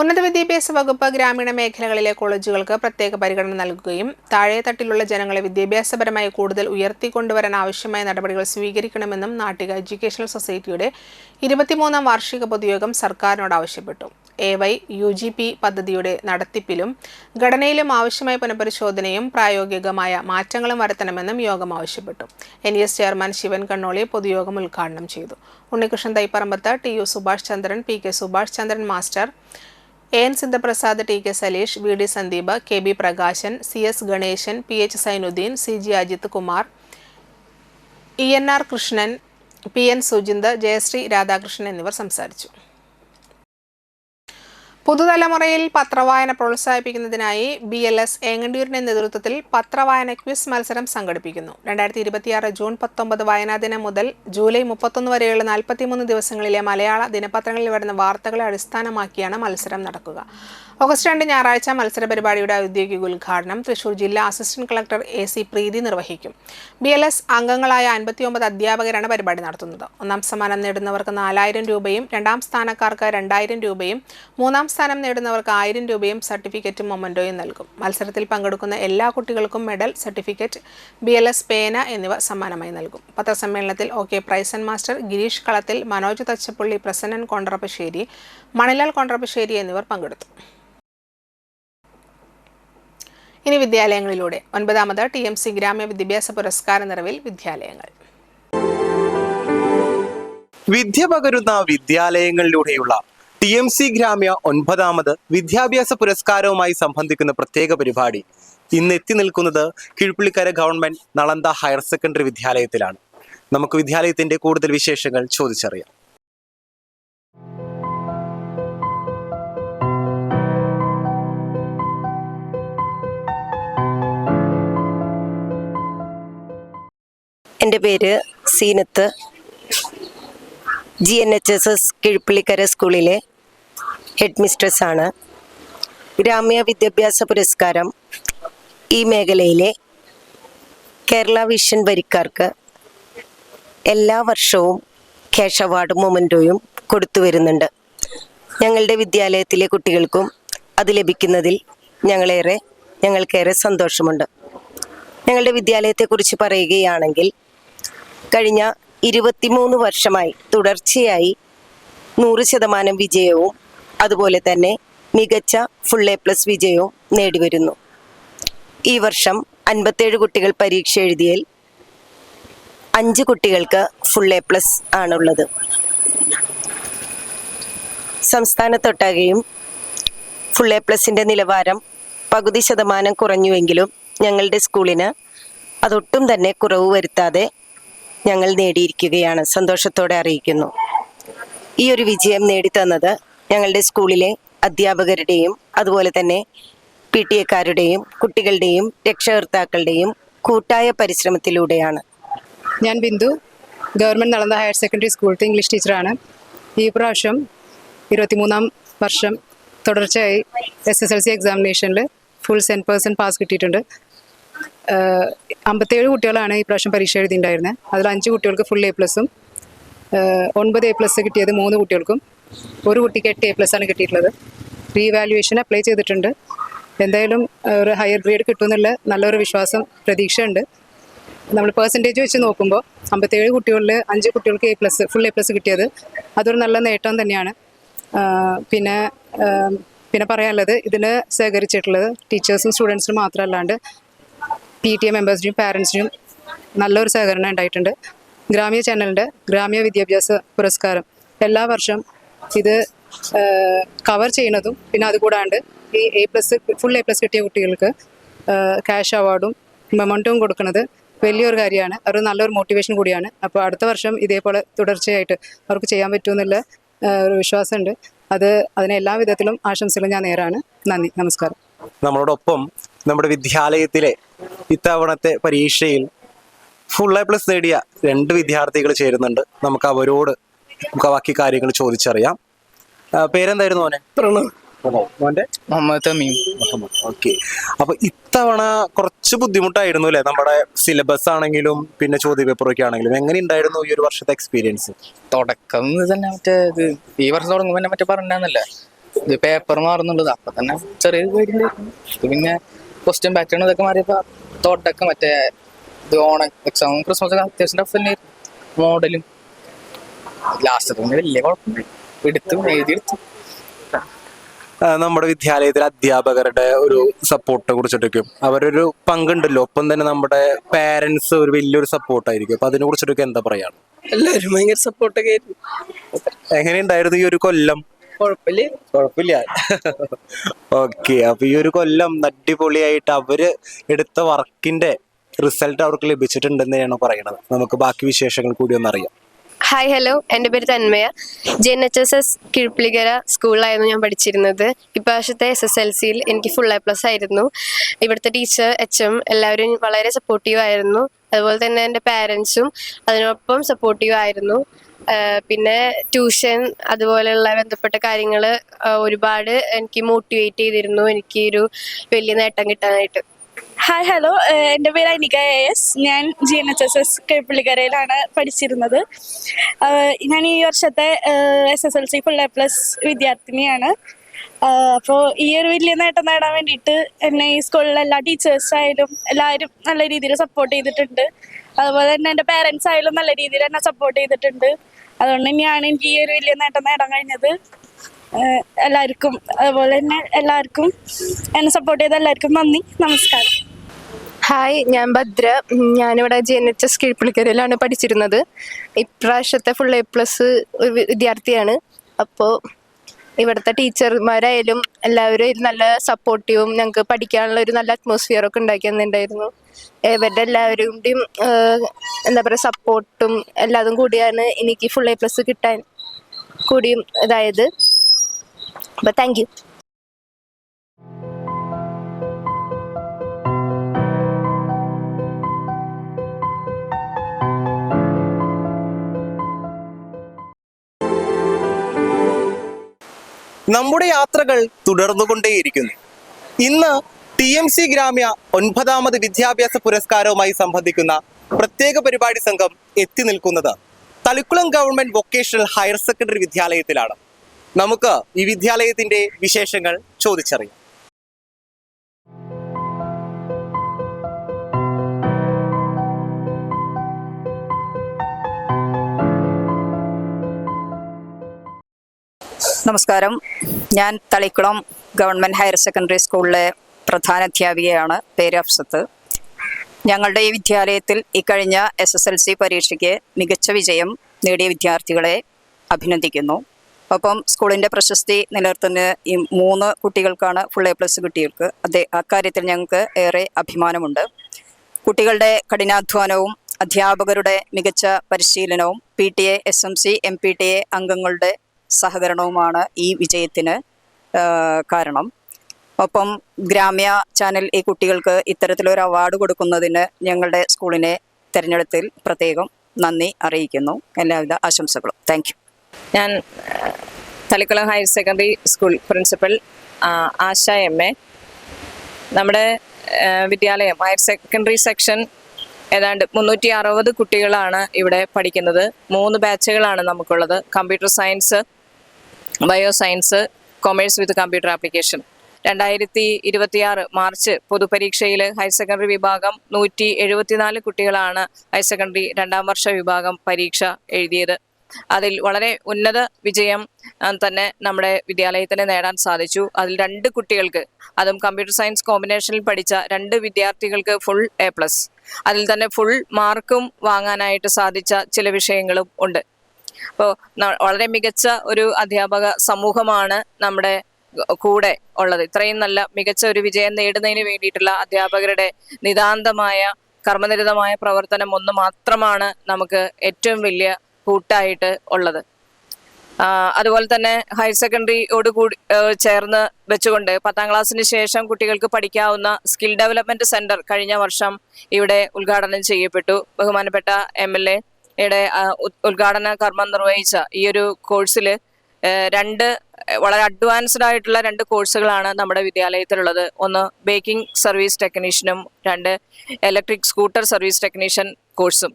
ഉന്നത വിദ്യാഭ്യാസ വകുപ്പ് ഗ്രാമീണ മേഖലകളിലെ കോളേജുകൾക്ക് പ്രത്യേക പരിഗണന നൽകുകയും താഴെത്തട്ടിലുള്ള ജനങ്ങളെ വിദ്യാഭ്യാസപരമായി കൂടുതൽ ഉയർത്തിക്കൊണ്ടുവരാൻ ആവശ്യമായ നടപടികൾ സ്വീകരിക്കണമെന്നും നാട്ടിക എഡ്യൂക്കേഷണൽ സൊസൈറ്റിയുടെ 23ാം വാർഷിക പൊതുയോഗം സർക്കാരിനോട് ആവശ്യപ്പെട്ടു. AYUGP പദ്ധതിയുടെ നടത്തിപ്പിലും ഘടനയിലും ആവശ്യമായ പുനഃപരിശോധനയും പ്രായോഗികമായ മാറ്റങ്ങളും വരുത്തണമെന്നും യോഗം ആവശ്യപ്പെട്ടു. NES ചെയർമാൻ ശിവൻ കണ്ണോളി പൊതുയോഗം ഉദ്ഘാടനം ചെയ്തു. Unnikrishnan Thaiparambath, TU Subhash Chandran, PK Subhash Chandran master, AN Sidhaprasad, TK Saleesh, VD Sandeep, KB Prakashan, CS Ganeshan, PH Sainudheen, CG Ajith Kumar, ENR Krishnan, PN Sujinth, Jayashree Radhakrishnan എന്നിവർ സംസാരിച്ചു. പുതുതലമുറയിൽ പത്രവായന പ്രോത്സാഹിപ്പിക്കുന്നതിനായി BLS ഏങ്ങണ്ടിയൂരിന്റെ നേതൃത്വത്തിൽ പത്രവായന ക്വിസ് മത്സരം സംഘടിപ്പിക്കുന്നു. 2026 ജൂൺ 19 വായനാ ദിനം മുതൽ ജൂലൈ 31 വരെയുള്ള 43 ദിവസങ്ങളിലെ മലയാള ദിനപത്രങ്ങളിൽ വരുന്ന വാർത്തകളെ അടിസ്ഥാനമാക്കിയാണ് മത്സരം നടക്കുക. ഓഗസ്റ്റ് 2 ഞായറാഴ്ച മത്സര പരിപാടിയുടെ ഔദ്യോഗിക ഉദ്ഘാടനം തൃശൂർ ജില്ലാ അസിസ്റ്റന്റ് കളക്ടർ AC പ്രീതി നിർവഹിക്കും. BLS അംഗങ്ങളായ 59 അധ്യാപകരാണ് പരിപാടി നടത്തുന്നത്. 1ാം സമ്മാനം നേടുന്നവർക്ക് 4000 രൂപയും 2ാം സ്ഥാനക്കാർക്ക് 2000 രൂപയും 3ാം സ്ഥാനം നേടുന്നവർക്ക് 1000 രൂപയും സർട്ടിഫിക്കറ്റും മൊമന്റോയും നൽകും. മത്സരത്തിൽ പങ്കെടുക്കുന്ന എല്ലാ കുട്ടികൾക്കും മെഡൽ, സർട്ടിഫിക്കറ്റ്, BLS പേന എന്നിവ സമ്മാനമായി നൽകും. പത്രസമ്മേളനത്തിൽ OK പ്രൈസൻ മാസ്റ്റർ, ഗിരീഷ് കളത്തിൽ, മനോജ് തച്ചപ്പള്ളി, പ്രസന്നൻ കൊണ്ടറപ്പശ്ശേരി, മണിലാൽ കൊണ്ടറപ്പശ്ശേരി എന്നിവർ പങ്കെടുത്തു. ഇനി വിദ്യാലയങ്ങളിലൂടെ 9ാമത് TMC ഗ്രാമ്യ വിദ്യാഭ്യാസ പുരസ്കാര നിറവിൽ വിദ്യാലയങ്ങൾ. വിദ്യ പകരുന്ന വിദ്യാലയങ്ങളിലൂടെയുള്ള TMC ഗ്രാമ്യ 9ാമത് വിദ്യാഭ്യാസ പുരസ്കാരവുമായി സംബന്ധിക്കുന്ന പ്രത്യേക പരിപാടി ഇന്ന് എത്തി നിൽക്കുന്നത് Keezhpallikkara government Nalanda higher secondary വിദ്യാലയത്തിലാണ്. നമുക്ക് വിദ്യാലയത്തിന്റെ കൂടുതൽ വിശേഷങ്ങൾ ചോദിച്ചറിയാം. എൻ്റെ പേര് സീനത്ത്. GNHSS കീഴ്പള്ളിക്കര സ്കൂളിലെ ഹെഡ് മിസ്ട്രസ് ആണ്. ഗ്രാമ്യ വിദ്യാഭ്യാസ പുരസ്കാരം ഈ മേഖലയിലെ കേരള വിഷൻ വരിക്കാർക്ക് എല്ലാ വർഷവും ക്യാഷ് അവാർഡ് മൊമൻറ്റോയും കൊടുത്തു വരുന്നുണ്ട്. ഞങ്ങളുടെ വിദ്യാലയത്തിലെ കുട്ടികൾക്കും അത് ലഭിക്കുന്നതിൽ ഞങ്ങൾക്കേറെ സന്തോഷമുണ്ട്. ഞങ്ങളുടെ വിദ്യാലയത്തെക്കുറിച്ച് പറയുകയാണെങ്കിൽ കഴിഞ്ഞ 23 വർഷമായി തുടർച്ചയായി 100% വിജയവും അതുപോലെ തന്നെ മികച്ച ഫുൾ A+ വിജയവും നേടിവരുന്നു. ഈ വർഷം 57 കുട്ടികൾ പരീക്ഷ എഴുതിയതിൽ 5 കുട്ടികൾക്ക് ഫുൾ A+ ആണുള്ളത്. സംസ്ഥാനത്തൊട്ടാകെയും ഫുൾ A+ന്റെ നിലവാരം പകുതി ശതമാനം കുറഞ്ഞുവെങ്കിലും ഞങ്ങളുടെ സ്കൂളിന് അതൊട്ടും തന്നെ കുറവ് വരുത്താതെ ഞങ്ങൾ നേടിയിരിക്കുകയാണ്. സന്തോഷത്തോടെ അറിയിക്കുന്നു. ഈ ഒരു വിജയം നേടിത്തന്നത് ഞങ്ങളുടെ സ്കൂളിലെ അധ്യാപകരുടെയും അതുപോലെ തന്നെ PTA-കാരുടെയും കുട്ടികളുടെയും രക്ഷകർത്താക്കളുടെയും കൂട്ടായ പരിശ്രമത്തിലൂടെയാണ്. ഞാൻ Bindu, government Nalanda higher secondary സ്കൂളിലത്തെ ഇംഗ്ലീഷ് ടീച്ചറാണ്. ഈ പ്രാവശ്യം 23ാം വർഷം തുടർച്ചയായി SSLC എക്സാമിനേഷനിൽ ഫുൾ 100% പാസ് കിട്ടിയിട്ടുണ്ട്. 57 കുട്ടികളാണ് ഈ പ്രാവശ്യം പരീക്ഷ എഴുതിയിട്ടുണ്ടായിരുന്നത്. അതിൽ 5 കുട്ടികൾക്ക് ഫുൾ A+ഉം 9 A+ കിട്ടിയത് 3 കുട്ടികൾക്കും, ഒരു കുട്ടിക്ക് 8 A+ ആണ് കിട്ടിയിട്ടുള്ളത്. റീവാലുവേഷൻ അപ്ലൈ ചെയ്തിട്ടുണ്ട്. എന്തായാലും ഒരു ഹയർ ഗ്രേഡ് കിട്ടുമെന്നുള്ള നല്ലൊരു വിശ്വാസം പ്രതീക്ഷയുണ്ട്. നമ്മൾ പെർസെൻറ്റേജ് വെച്ച് നോക്കുമ്പോൾ 57 കുട്ടികളിൽ 5 കുട്ടികൾക്ക് ഫുൾ A+ കിട്ടിയത് അതൊരു നല്ല നേട്ടം തന്നെയാണ്. പിന്നെ പറയാനുള്ളത്, ഇതിന് സഹകരിച്ചിട്ടുള്ളത് ടീച്ചേഴ്സും സ്റ്റുഡൻസിനും മാത്രമല്ലാണ്ട് PTA മെമ്പേഴ്സിനും പാരൻസിനും നല്ലൊരു സഹകരണം ഉണ്ടായിട്ടുണ്ട്. ഗ്രാമ്യ ചാനലിൻ്റെ ഗ്രാമ്യ വിദ്യാഭ്യാസ പുരസ്കാരം എല്ലാ വർഷം ഇത് കവർ ചെയ്യുന്നതും പിന്നെ അതുകൂടാണ്ട് ഈ ഫുൾ A+ കിട്ടിയ കുട്ടികൾക്ക് ക്യാഷ് അവാർഡും മെമോണ്ടും കൊടുക്കുന്നത് വലിയൊരു കാര്യമാണ്. അത് നല്ലൊരു മോട്ടിവേഷൻ കൂടിയാണ്. അപ്പോൾ അടുത്ത വർഷം ഇതേപോലെ തുടർച്ചയായിട്ട് അവർക്ക് ചെയ്യാൻ പറ്റുമെന്നുള്ള ഒരു വിശ്വാസമുണ്ട്. അതിനെ എല്ലാ വിധത്തിലും ആശംസകളും ഞാൻ നേരാണ്. നന്ദി, നമസ്കാരം. നമ്മളോടൊപ്പം നമ്മുടെ വിദ്യാലയത്തിലെ ഇത്തവണത്തെ പരീക്ഷയിൽ ഫുൾ A+ നേടിയ 2 വിദ്യാർത്ഥികൾ ചേരുന്നുണ്ട്. നമുക്ക് അവരോട് ബാക്കി കാര്യങ്ങൾ ചോദിച്ചറിയാം. പേരെന്തായിരുന്നു മോനെ? മോന്റെ മുഹമ്മദ് തമീം. ഓക്കെ. അപ്പൊ ഇത്തവണ കുറച്ച് ബുദ്ധിമുട്ടായിരുന്നു അല്ലേ? നമ്മുടെ സിലബസ് ആണെങ്കിലും പിന്നെ ചോദ്യപേപ്പറൊക്കെ ആണെങ്കിലും എങ്ങനെ ഉണ്ടായിരുന്നു ഈ ഒരു വർഷത്തെ എക്സ്പീരിയൻസ്? തുടക്കം തന്നെ ഈ വർഷം തുടങ്ങുമ്പോൾ മറ്റേ പറഞ്ഞല്ലേ ഇത് പേപ്പർ മാറുന്നുള്ളത്. അപ്പൊ തന്നെ ചെറിയ പേടിണ്ടായിരുന്നു. പിന്നെ ക്വസ്റ്റ്യൻ പാറ്റേൺ ഇതൊക്കെ മാറിയപ്പോ തുടക്കം മറ്റേ ഇത് ഓണം എക്സാം ക്രിസ്മസ് ഒക്കെ അത്യാവശ്യം ടഫ് തന്നെയായിരുന്നു. മോഡലും ലാസ്റ്റ് തന്നെ വലിയ കുഴപ്പമില്ല, എഴുതിയെടുത്തു. നമ്മുടെ വിദ്യാലയത്തിലെ അധ്യാപകരുടെ ഒരു സപ്പോർട്ടിനെ കുറിച്ചിട്ടൊക്കെ അവരൊരു പങ്കുണ്ടല്ലോ. ഒപ്പം തന്നെ നമ്മുടെ പാരന്റ്സ് ഒരു വലിയൊരു സപ്പോർട്ടായിരിക്കും. അപ്പൊ അതിനെ കുറിച്ചിട്ടൊക്കെ എന്താ പറയാണ്? എല്ലാവരും ഭയങ്കര സപ്പോർട്ടൊക്കെ ആയിരുന്നു. എങ്ങനെയുണ്ടായിരുന്നു ഈ ഒരു കൊല്ലം? കുഴപ്പമില്ല. ഓക്കെ. അപ്പൊ ഈ ഒരു കൊല്ലം അടിപൊളിയായിട്ട് അവര് എടുത്ത വർക്കിന്റെ റിസൾട്ട് അവർക്ക് ലഭിച്ചിട്ടുണ്ടെന്ന് തന്നെയാണ് പറയുന്നത്. നമുക്ക് ബാക്കി വിശേഷങ്ങൾ കൂടി ഒന്നറിയാം. Hi, hello. എൻ്റെ പേര് തന്മയ. JNHSS കിഴുപ്പിളിക്കര സ്കൂളിലായിരുന്നു ഞാൻ പഠിച്ചിരുന്നത്. ഇപ്രാവശ്യത്തെ SSLCയിൽ എനിക്ക് ഫുൾ A+ ആയിരുന്നു. ഇവിടുത്തെ ടീച്ചർ, HM എല്ലാവരും വളരെ സപ്പോർട്ടീവ് ആയിരുന്നു. അതുപോലെ തന്നെ എൻ്റെ പാരൻസും അതിനൊപ്പം സപ്പോർട്ടീവ് ആയിരുന്നു. പിന്നെ ട്യൂഷൻ അതുപോലെയുള്ള ബന്ധപ്പെട്ട കാര്യങ്ങൾ ഒരുപാട് എനിക്ക് മോട്ടിവേറ്റ് ചെയ്തിരുന്നു, എനിക്ക് ഒരു വലിയ നേട്ടം കിട്ടാനായിട്ട്. Hi, hello. എൻ്റെ പേര് അനിക AS. ഞാൻ JNHSS കിഴുപ്പിളിക്കരയിലാണ് പഠിച്ചിരുന്നത്. ഞാൻ ഈ വർഷത്തെ SSLC ഫുൾ A+ വിദ്യാർത്ഥിനിയാണ്. അപ്പോൾ ഈ ഒരു വലിയ നേട്ടം നേടാൻ വേണ്ടിയിട്ട് എന്നെ ഈ സ്കൂളിലെ എല്ലാ ടീച്ചേഴ്സായാലും എല്ലാവരും നല്ല രീതിയിൽ സപ്പോർട്ട് ചെയ്തിട്ടുണ്ട്. അതുപോലെ തന്നെ എൻ്റെ പേരൻസ് ആയാലും നല്ല രീതിയിൽ എന്നെ സപ്പോർട്ട് ചെയ്തിട്ടുണ്ട്. അതുകൊണ്ട് തന്നെയാണ് എനിക്ക് ഈ ഒരു വലിയ നേട്ടം നേടാൻ കഴിഞ്ഞത്. എല്ലാവർക്കും അതുപോലെ തന്നെ എല്ലാവർക്കും എന്നെ സപ്പോർട്ട് ചെയ്ത എല്ലാവർക്കും നന്ദി, നമസ്കാരം. ഹായ്, ഞാൻ ഭദ്ര. ഞാനിവിടെ JNHS കിഴുപ്പിളിക്കരയിലാണ് പഠിച്ചിരുന്നത്. ഇപ്രാവശ്യത്തെ ഫുൾ A+ വിദ്യാർത്ഥിയാണ്. അപ്പോൾ ഇവിടുത്തെ ടീച്ചർമാരായാലും എല്ലാവരും നല്ല സപ്പോർട്ടീവും ഞങ്ങൾക്ക് പഠിക്കാനുള്ള ഒരു നല്ല അറ്റ്മോസ്ഫിയറൊക്കെ ഉണ്ടാക്കി തന്നിട്ടുണ്ടായിരുന്നു. ഇവരുടെ എല്ലാവരുടെയും എന്താ പറയുക സപ്പോർട്ടും എല്ലാതും കൂടിയാണ് എനിക്ക് ഫുൾ A+ കിട്ടാൻ കൂടിയും ഇതായത്. അപ്പോൾ താങ്ക് യു. നമ്മുടെ യാത്രകൾ തുടർന്നുകൊണ്ടേയിരിക്കുന്നു. ഇന്ന് TMC ഗ്രാമ്യ 9ാമത് വിദ്യാഭ്യാസ പുരസ്കാരവുമായി സംബന്ധിക്കുന്ന പ്രത്യേക പരിപാടി സംഘം എത്തി നിൽക്കുന്നത് Thalikulam government vocational higher secondary വിദ്യാലയത്തിലാണ്. നമുക്ക് ഈ വിദ്യാലയത്തിന്റെ വിശേഷങ്ങൾ ചോദിച്ചറിയാം. നമസ്കാരം. ഞാൻ തളിക്കുളം ഗവൺമെൻറ് ഹയർ സെക്കൻഡറി സ്കൂളിലെ പ്രധാനാധ്യാപികയാണ്. പേര് അഫ്സത്ത്. ഞങ്ങളുടെ ഈ വിദ്യാലയത്തിൽ ഇക്കഴിഞ്ഞ SSLC പരീക്ഷയ്ക്ക് മികച്ച വിജയം നേടിയ വിദ്യാർത്ഥികളെ അഭിനന്ദിക്കുന്നു. ഒപ്പം സ്കൂളിൻ്റെ പ്രശസ്തി നിലനിർത്തുന്ന ഈ 3 കുട്ടികൾക്കാണ് ഫുൾ A+ കുട്ടികൾക്ക്. അക്കാര്യത്തിൽ ഞങ്ങൾക്ക് ഏറെ അഭിമാനമുണ്ട്. കുട്ടികളുടെ കഠിനാധ്വാനവും അധ്യാപകരുടെ മികച്ച പരിശീലനവും PTA, SMC, MPTA അംഗങ്ങളുടെ സഹകരണവുമാണ് ഈ വിജയത്തിന് കാരണം. ഒപ്പം ഗ്രാമ്യ ചാനൽ ഈ കുട്ടികൾക്ക് ഇത്തരത്തിലൊരു അവാർഡ് കൊടുക്കുന്നതിന് ഞങ്ങളുടെ സ്കൂളിനെ തിരഞ്ഞെടുത്തിൽ പ്രത്യേകം നന്ദി അറിയിക്കുന്നു. എല്ലാവിധ ആശംസകളും. Thank you. ഞാൻ Thalikulam higher secondary school principal Asha MA. നമ്മുടെ വിദ്യാലയം ഹയർ സെക്കൻഡറി സെക്ഷൻ ഏതാണ്ട് 360 കുട്ടികളാണ് ഇവിടെ പഠിക്കുന്നത്. 3 ബാച്ചുകളാണ് നമുക്കുള്ളത്. Computer science, bio science, commerce with computer application. 2026 March പൊതുപരീക്ഷയിൽ ഹയർ സെക്കൻഡറി വിഭാഗം 174 കുട്ടികളാണ് ഹയർ സെക്കൻഡറി 2ാം വർഷ വിഭാഗം പരീക്ഷ എഴുതിയത്. അതിൽ വളരെ ഉന്നത വിജയം തന്നെ നമ്മുടെ വിദ്യാലയത്തിന് നേടാൻ സാധിച്ചു. അതിൽ 2 കുട്ടികൾക്ക്, അതും കമ്പ്യൂട്ടർ സയൻസ് കോമ്പിനേഷനിൽ പഠിച്ച 2 വിദ്യാർത്ഥികൾക്ക് ഫുൾ A+. അതിൽ തന്നെ ഫുൾ മാർക്കും വാങ്ങാനായിട്ട് സാധിച്ച ചില വിഷയങ്ങളും ഉണ്ട്. അപ്പോൾ വളരെ മികച്ച ഒരു അധ്യാപക സമൂഹമാണ് നമ്മുടെ കൂടെ ഉള്ളത്. ഇത്രയും നല്ല മികച്ച ഒരു വിജയം നേടുന്നതിന് വേണ്ടിയിട്ടുള്ള അധ്യാപകരുടെ നിതാന്തമായ കർമ്മനിരതമായ പ്രവർത്തനം ഒന്ന് മാത്രമാണ് നമുക്ക് ഏറ്റവും വലിയ കൂട്ടായിട്ട് ഉള്ളത്. അതുപോലെ തന്നെ ഹയർ സെക്കൻഡറിയോട് കൂടി ചേർന്ന് വെച്ചുകൊണ്ട് 10ാം ക്ലാസ്സിന് ശേഷം കുട്ടികൾക്ക് പഠിക്കാവുന്ന സ്കിൽ ഡെവലപ്മെന്റ് സെന്റർ കഴിഞ്ഞ വർഷം ഇവിടെ ഉദ്ഘാടനം ചെയ്യപ്പെട്ടു. ബഹുമാനപ്പെട്ട MLA-യുടെ ഉദ്ഘാടന കർമ്മം നിർവഹിച്ച ഈ ഒരു കോഴ്സിൽ 2 വളരെ അഡ്വാൻസ്ഡ് ആയിട്ടുള്ള 2 കോഴ്സുകളാണ് നമ്മുടെ വിദ്യാലയത്തിലുള്ളത്. ഒന്ന് ബേക്കിംഗ് സർവീസ് ടെക്നീഷ്യനും 2 ഇലക്ട്രിക് സ്കൂട്ടർ സർവീസ് ടെക്നീഷ്യൻ കോഴ്സും.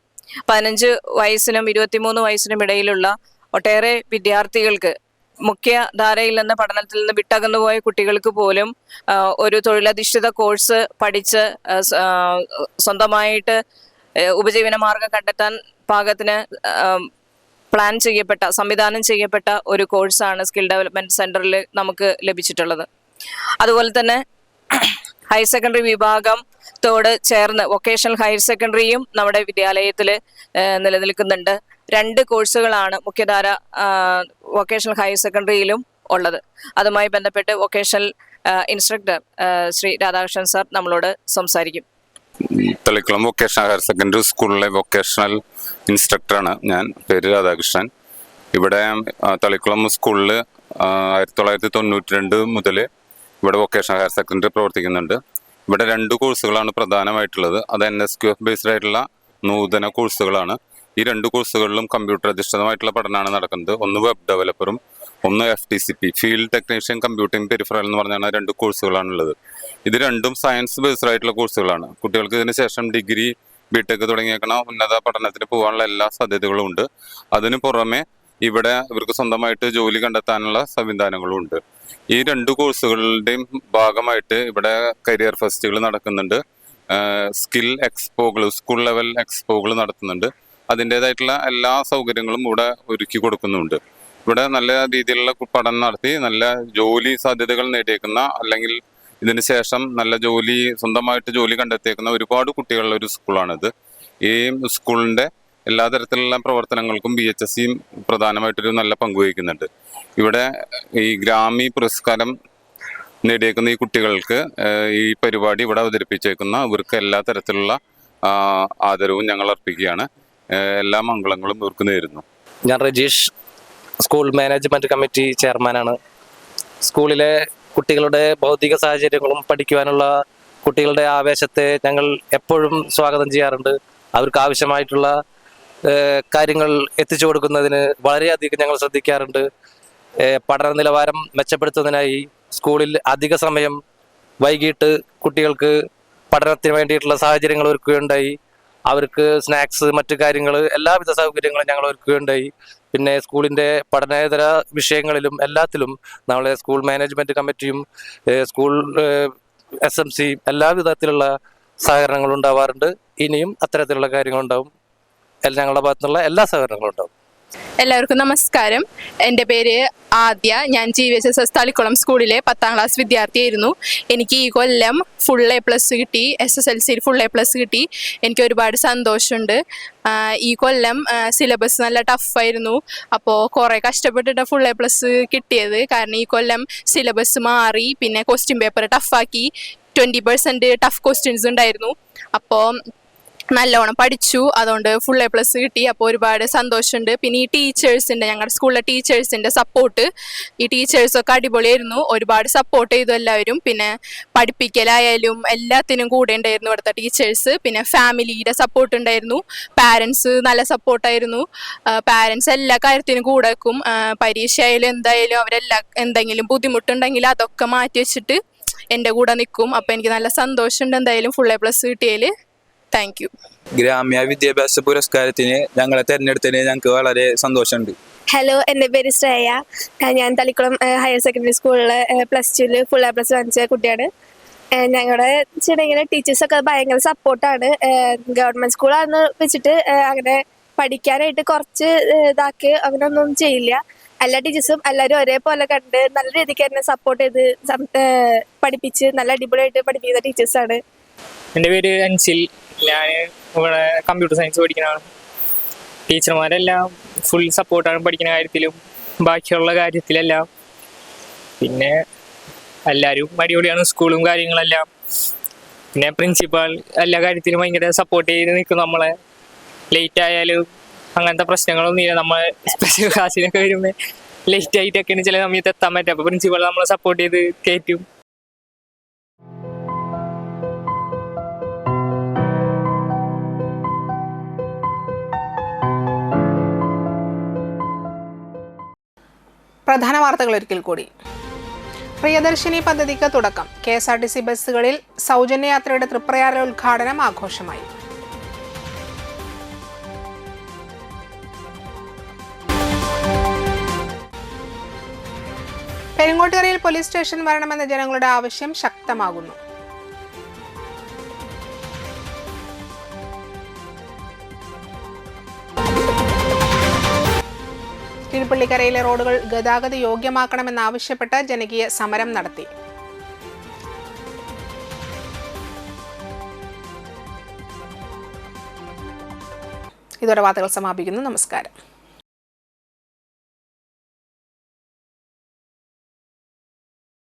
15 വയസ്സിനും 23 വയസ്സിനും ഇടയിലുള്ള ഒട്ടേറെ വിദ്യാർത്ഥികൾക്ക്, മുഖ്യധാരയിൽ നിന്ന് പഠനത്തിൽ നിന്ന് വിട്ടകന്നുപോയ കുട്ടികൾക്ക് പോലും ഒരു തൊഴിലധിഷ്ഠിത കോഴ്സ് പഠിച്ച് സ്വന്തമായിട്ട് ഉപജീവന മാർഗം കണ്ടെത്താൻ പാകത്തിന് സംവിധാനം ചെയ്യപ്പെട്ട ഒരു കോഴ്സാണ് സ്കിൽ ഡെവലപ്മെന്റ് സെന്ററിൽ നമുക്ക് ലഭിച്ചിട്ടുള്ളത്. അതുപോലെ തന്നെ ഹയർ സെക്കൻഡറി വിഭാഗത്തോട് ചേർന്ന് വൊക്കേഷണൽ ഹയർ സെക്കൻഡറിയും നമ്മുടെ വിദ്യാലയത്തിൽ നിലനിൽക്കുന്നുണ്ട്. 2 കോഴ്സുകളാണ് മുഖ്യധാര വൊക്കേഷണൽ ഹയർ സെക്കൻഡറിയിലും ഉള്ളത്. അതുമായി ബന്ധപ്പെട്ട് vocational instructor Shri Radhakrishnan sir നമ്മളോട് സംസാരിക്കും. തളിക്കുളം വൊക്കേഷണൽ ഹയർ സെക്കൻഡറി സ്കൂളിലെ വൊക്കേഷണൽ ഇൻസ്ട്രക്ടറാണ് ഞാൻ. പേര് രാധാകൃഷ്ണൻ. ഇവിടെ തളിക്കുളം സ്കൂളിൽ 1992 മുതൽ ഇവിടെ വൊക്കേഷണൽ ഹയർ സെക്കൻഡറി പ്രവർത്തിക്കുന്നുണ്ട്. ഇവിടെ 2 കോഴ്സുകളാണ് പ്രധാനമായിട്ടുള്ളത്. അത് NSQF ബേസ്ഡ് ആയിട്ടുള്ള നൂതന കോഴ്സുകളാണ്. ഈ 2 കോഴ്സുകളിലും കമ്പ്യൂട്ടർ അധിഷ്ഠിതമായിട്ടുള്ള പഠനമാണ് നടക്കുന്നത്. ഒന്ന് വെബ് ഡെവലപ്പറും ഒന്ന് FTCP field technician computing peripheral എന്ന് പറഞ്ഞാണ് 2 കോഴ്സുകളാണുള്ളത്. ഇത് രണ്ടും സയൻസ് ബേസ്ഡ് ആയിട്ടുള്ള കോഴ്സുകളാണ്. കുട്ടികൾക്ക് ഇതിന് ശേഷം ഡിഗ്രി, BTech തുടങ്ങിയേക്കണ ഉന്നത പഠനത്തിന് പോകാനുള്ള എല്ലാ സാധ്യതകളും ഉണ്ട്. അതിന് പുറമെ ഇവിടെ ഇവർക്ക് സ്വന്തമായിട്ട് ജോലി കണ്ടെത്താനുള്ള സംവിധാനങ്ങളും ഉണ്ട്. ഈ 2 കോഴ്സുകളുടെയും ഭാഗമായിട്ട് ഇവിടെ കരിയർ ഫെസ്റ്റുകൾ നടക്കുന്നുണ്ട്. സ്കിൽ എക്സ്പോകൾ, സ്കൂൾ ലെവൽ എക്സ്പോകൾ നടത്തുന്നുണ്ട്. അതിൻ്റെതായിട്ടുള്ള എല്ലാ സൗകര്യങ്ങളും ഇവിടെ ഒരുക്കി കൊടുക്കുന്നുണ്ട്. ഇവിടെ നല്ല രീതിയിലുള്ള പഠനം നടത്തി നല്ല ജോലി സാധ്യതകൾ നേടിയേക്കുന്ന, അല്ലെങ്കിൽ ഇതിന് ശേഷം നല്ല ജോലി, സ്വന്തമായിട്ട് ജോലി കണ്ടെത്തിയേക്കുന്ന ഒരുപാട് കുട്ടികളുള്ള ഒരു സ്കൂളാണിത്. ഈ സ്കൂളിൻ്റെ എല്ലാ തരത്തിലുള്ള പ്രവർത്തനങ്ങൾക്കും BHSCയും പ്രധാനമായിട്ടൊരു നല്ല പങ്കുവഹിക്കുന്നുണ്ട്. ഇവിടെ ഈ ഗ്രാമി പുരസ്കാരം നേടിയേക്കുന്ന ഈ കുട്ടികൾക്ക് ഈ പരിപാടി ഇവിടെ അവതരിപ്പിച്ചേക്കുന്ന ഇവർക്ക് എല്ലാ തരത്തിലുള്ള ആദരവും ഞങ്ങൾ അർപ്പിക്കുകയാണ്. എല്ലാ മംഗളങ്ങളും ഇവർക്ക് നേരുന്നു. ഞാൻ രജീഷ്, സ്കൂൾ മാനേജ്മെൻറ്റ് കമ്മിറ്റി ചെയർമാനാണ്. സ്കൂളിലെ കുട്ടികളുടെ ഭൗതിക സാഹചര്യങ്ങളും പഠിക്കുവാനുള്ള കുട്ടികളുടെ ആവേശത്തെ ഞങ്ങൾ എപ്പോഴും സ്വാഗതം ചെയ്യാറുണ്ട്. അവർക്ക് ആവശ്യമായിട്ടുള്ള കാര്യങ്ങൾ എത്തിച്ചു കൊടുക്കുന്നതിന് വളരെയധികം ഞങ്ങൾ ശ്രദ്ധിക്കാറുണ്ട്. പഠന നിലവാരം മെച്ചപ്പെടുത്തുന്നതിനായി സ്കൂളിൽ അധിക സമയം വൈകിട്ട് കുട്ടികൾക്ക് പഠനത്തിന് വേണ്ടിയിട്ടുള്ള സാഹചര്യങ്ങൾ ഒരുക്കുകയുണ്ടായി. അവർക്ക് സ്നാക്സ്, മറ്റു കാര്യങ്ങൾ, എല്ലാവിധ സൗകര്യങ്ങളും ഞങ്ങൾ ഒരുക്കുകയുണ്ടായി. പിന്നെ സ്കൂളിൻ്റെ പഠനേതര വിഷയങ്ങളിലും എല്ലാത്തിലും നമ്മളെ സ്കൂൾ മാനേജ്മെൻറ്റ് കമ്മിറ്റിയും സ്കൂൾ SMC എല്ലാവിധത്തിലുള്ള സഹകരണങ്ങളും ഉണ്ടാവാറുണ്ട്. ഇനിയും അത്തരത്തിലുള്ള കാര്യങ്ങളുണ്ടാവും. ഞങ്ങളുടെ ഭാഗത്തുനിന്നുള്ള എല്ലാ സഹകരണങ്ങളും ഉണ്ടാവും. എല്ലാവർക്കും നമസ്കാരം. എൻ്റെ പേര് ആദ്യ. ഞാൻ GVHSS തളിക്കുളം സ്കൂളിലെ 10ാം ക്ലാസ് വിദ്യാർത്ഥിയായിരുന്നു. എനിക്ക് ഈ കൊല്ലം ഫുൾ A+ കിട്ടി. SSLCയിൽ ഫുൾ A+ കിട്ടി. എനിക്ക് ഒരുപാട് സന്തോഷമുണ്ട്. ഈ കൊല്ലം സിലബസ് നല്ല ടഫായിരുന്നു. അപ്പോൾ കുറേ കഷ്ടപ്പെട്ടിട്ട് ഫുൾ A+ കിട്ടിയത്. കാരണം ഈ കൊല്ലം സിലബസ് മാറി, പിന്നെ ക്വസ്റ്റ്യൻ പേപ്പർ ടഫാക്കി. 20% ടഫ് ക്വസ്റ്റ്യൻസ് ഉണ്ടായിരുന്നു. അപ്പോൾ നല്ലോണം പഠിച്ചു, അതുകൊണ്ട് ഫുൾ A+ കിട്ടി. അപ്പോൾ ഒരുപാട് സന്തോഷമുണ്ട്. പിന്നെ ഈ ടീച്ചേഴ്സിൻ്റെ, ഞങ്ങളുടെ സ്കൂളിലെ ടീച്ചേഴ്സിൻ്റെ സപ്പോർട്ട്, ഈ ടീച്ചേഴ്സൊക്കെ അടിപൊളിയായിരുന്നു. ഒരുപാട് സപ്പോർട്ട് ചെയ്തു എല്ലാവരും. പിന്നെ പഠിപ്പിക്കലായാലും എല്ലാത്തിനും കൂടെ ഉണ്ടായിരുന്നു ഇവിടുത്തെ ടീച്ചേഴ്സ്. പിന്നെ ഫാമിലിയുടെ സപ്പോർട്ട് ഉണ്ടായിരുന്നു. പാരൻസ് നല്ല സപ്പോർട്ടായിരുന്നു. പാരൻസ് എല്ലാ കാര്യത്തിനും കൂടെ വെക്കും. പരീക്ഷ ആയാലും എന്തായാലും എന്തെങ്കിലും ബുദ്ധിമുട്ടുണ്ടെങ്കിൽ അതൊക്കെ മാറ്റി വെച്ചിട്ട് എൻ്റെ കൂടെ നിൽക്കും. അപ്പോൾ എനിക്ക് നല്ല സന്തോഷമുണ്ട് എന്തായാലും ഫുൾ A+ കിട്ടിയതിൽ. Thank you. ഗ്രാമ്യ വിദ്യാഭ്യാസ പുരസ്കാരത്തിന് ഞങ്ങളെ തെരഞ്ഞെടുത്തതിന് ഞങ്ങൾക്ക് വളരെ സന്തോഷമുണ്ട്. ഹലോ, എൻ്റെ പേര് ശ്രേയ. ഞാൻ തളിക്കുളം ഹയർ സെക്കൻഡറി സ്കൂളിലെ +2 ഫുൾ A+ വാങ്ങിച്ച കുട്ടിയാണ്. ഞങ്ങളുടെ വെച്ചിട്ടുണ്ടെങ്കിൽ ടീച്ചേഴ്സൊക്കെ ഭയങ്കര സപ്പോർട്ടാണ്. ഗവൺമെൻറ് സ്കൂളാണെന്ന് വെച്ചിട്ട് അങ്ങനെ പഠിക്കാനായിട്ട് കുറച്ച് ഇതാക്കി അങ്ങനെയൊന്നും ചെയ്യില്ല. എല്ലാ ടീച്ചേഴ്സും എല്ലാവരും ഒരേപോലെ കണ്ട് നല്ല രീതിക്ക് തന്നെ സപ്പോർട്ട് ചെയ്ത് പഠിപ്പിച്ച് നല്ല അടിപൊളിയായിട്ട് പഠിപ്പിക്കുന്ന ടീച്ചേഴ്സാണ്. എൻ്റെ പേര് അൻസിൽ. ഞാൻ ഇവിടെ കമ്പ്യൂട്ടർ സയൻസ് പഠിക്കുന്നതാണ്. ടീച്ചർമാരെല്ലാം ഫുൾ സപ്പോർട്ടാണ് പഠിക്കുന്ന കാര്യത്തിലും ബാക്കിയുള്ള കാര്യത്തിലെല്ലാം. പിന്നെ എല്ലാവരും അടിപൊളിയാണ്, സ്കൂളും കാര്യങ്ങളെല്ലാം. പിന്നെ പ്രിൻസിപ്പാൾ എല്ലാ കാര്യത്തിലും ഭയങ്കര സപ്പോർട്ട് ചെയ്ത് നിൽക്കും നമ്മളെ. ലേറ്റ് ആയാലും അങ്ങനത്തെ പ്രശ്നങ്ങളൊന്നും ഇല്ല. നമ്മൾ സ്പെഷ്യൽ ക്ലാസ്സിലൊക്കെ വരുമ്പോൾ ലേറ്റ് ആയിട്ടൊക്കെയാണ് ചില സമയത്ത് എത്താൻ പറ്റും. അപ്പോൾ പ്രിൻസിപ്പാൾ നമ്മളെ സപ്പോർട്ട് ചെയ്ത് കയറ്റും. പ്രധാന വാർത്തകൾ ഒരിക്കൽ കൂടി. പ്രിയദർശിനി പദ്ധതിക്ക് തുടക്കം. KSRTC ബസ്സുകളിൽ സൗജന്യയാത്രയുടെ തൃപ്രയാറിലെ ഉദ്ഘാടനം ആഘോഷമായി. പെരിങ്ങോട്ടുകരയിൽ പോലീസ് സ്റ്റേഷൻ വരണമെന്ന ജനങ്ങളുടെ ആവശ്യം ശക്തമാകുന്നു. കീഴ്പള്ളിക്കരയിലെ റോഡുകൾ ഗതാഗത യോഗ്യമാക്കണമെന്നാവശ്യപ്പെട്ട് ജനകീയ സമരം നടത്തി. ഇതോടെ വാർത്തകൾ സമാപിക്കുന്നു. നമസ്കാരം.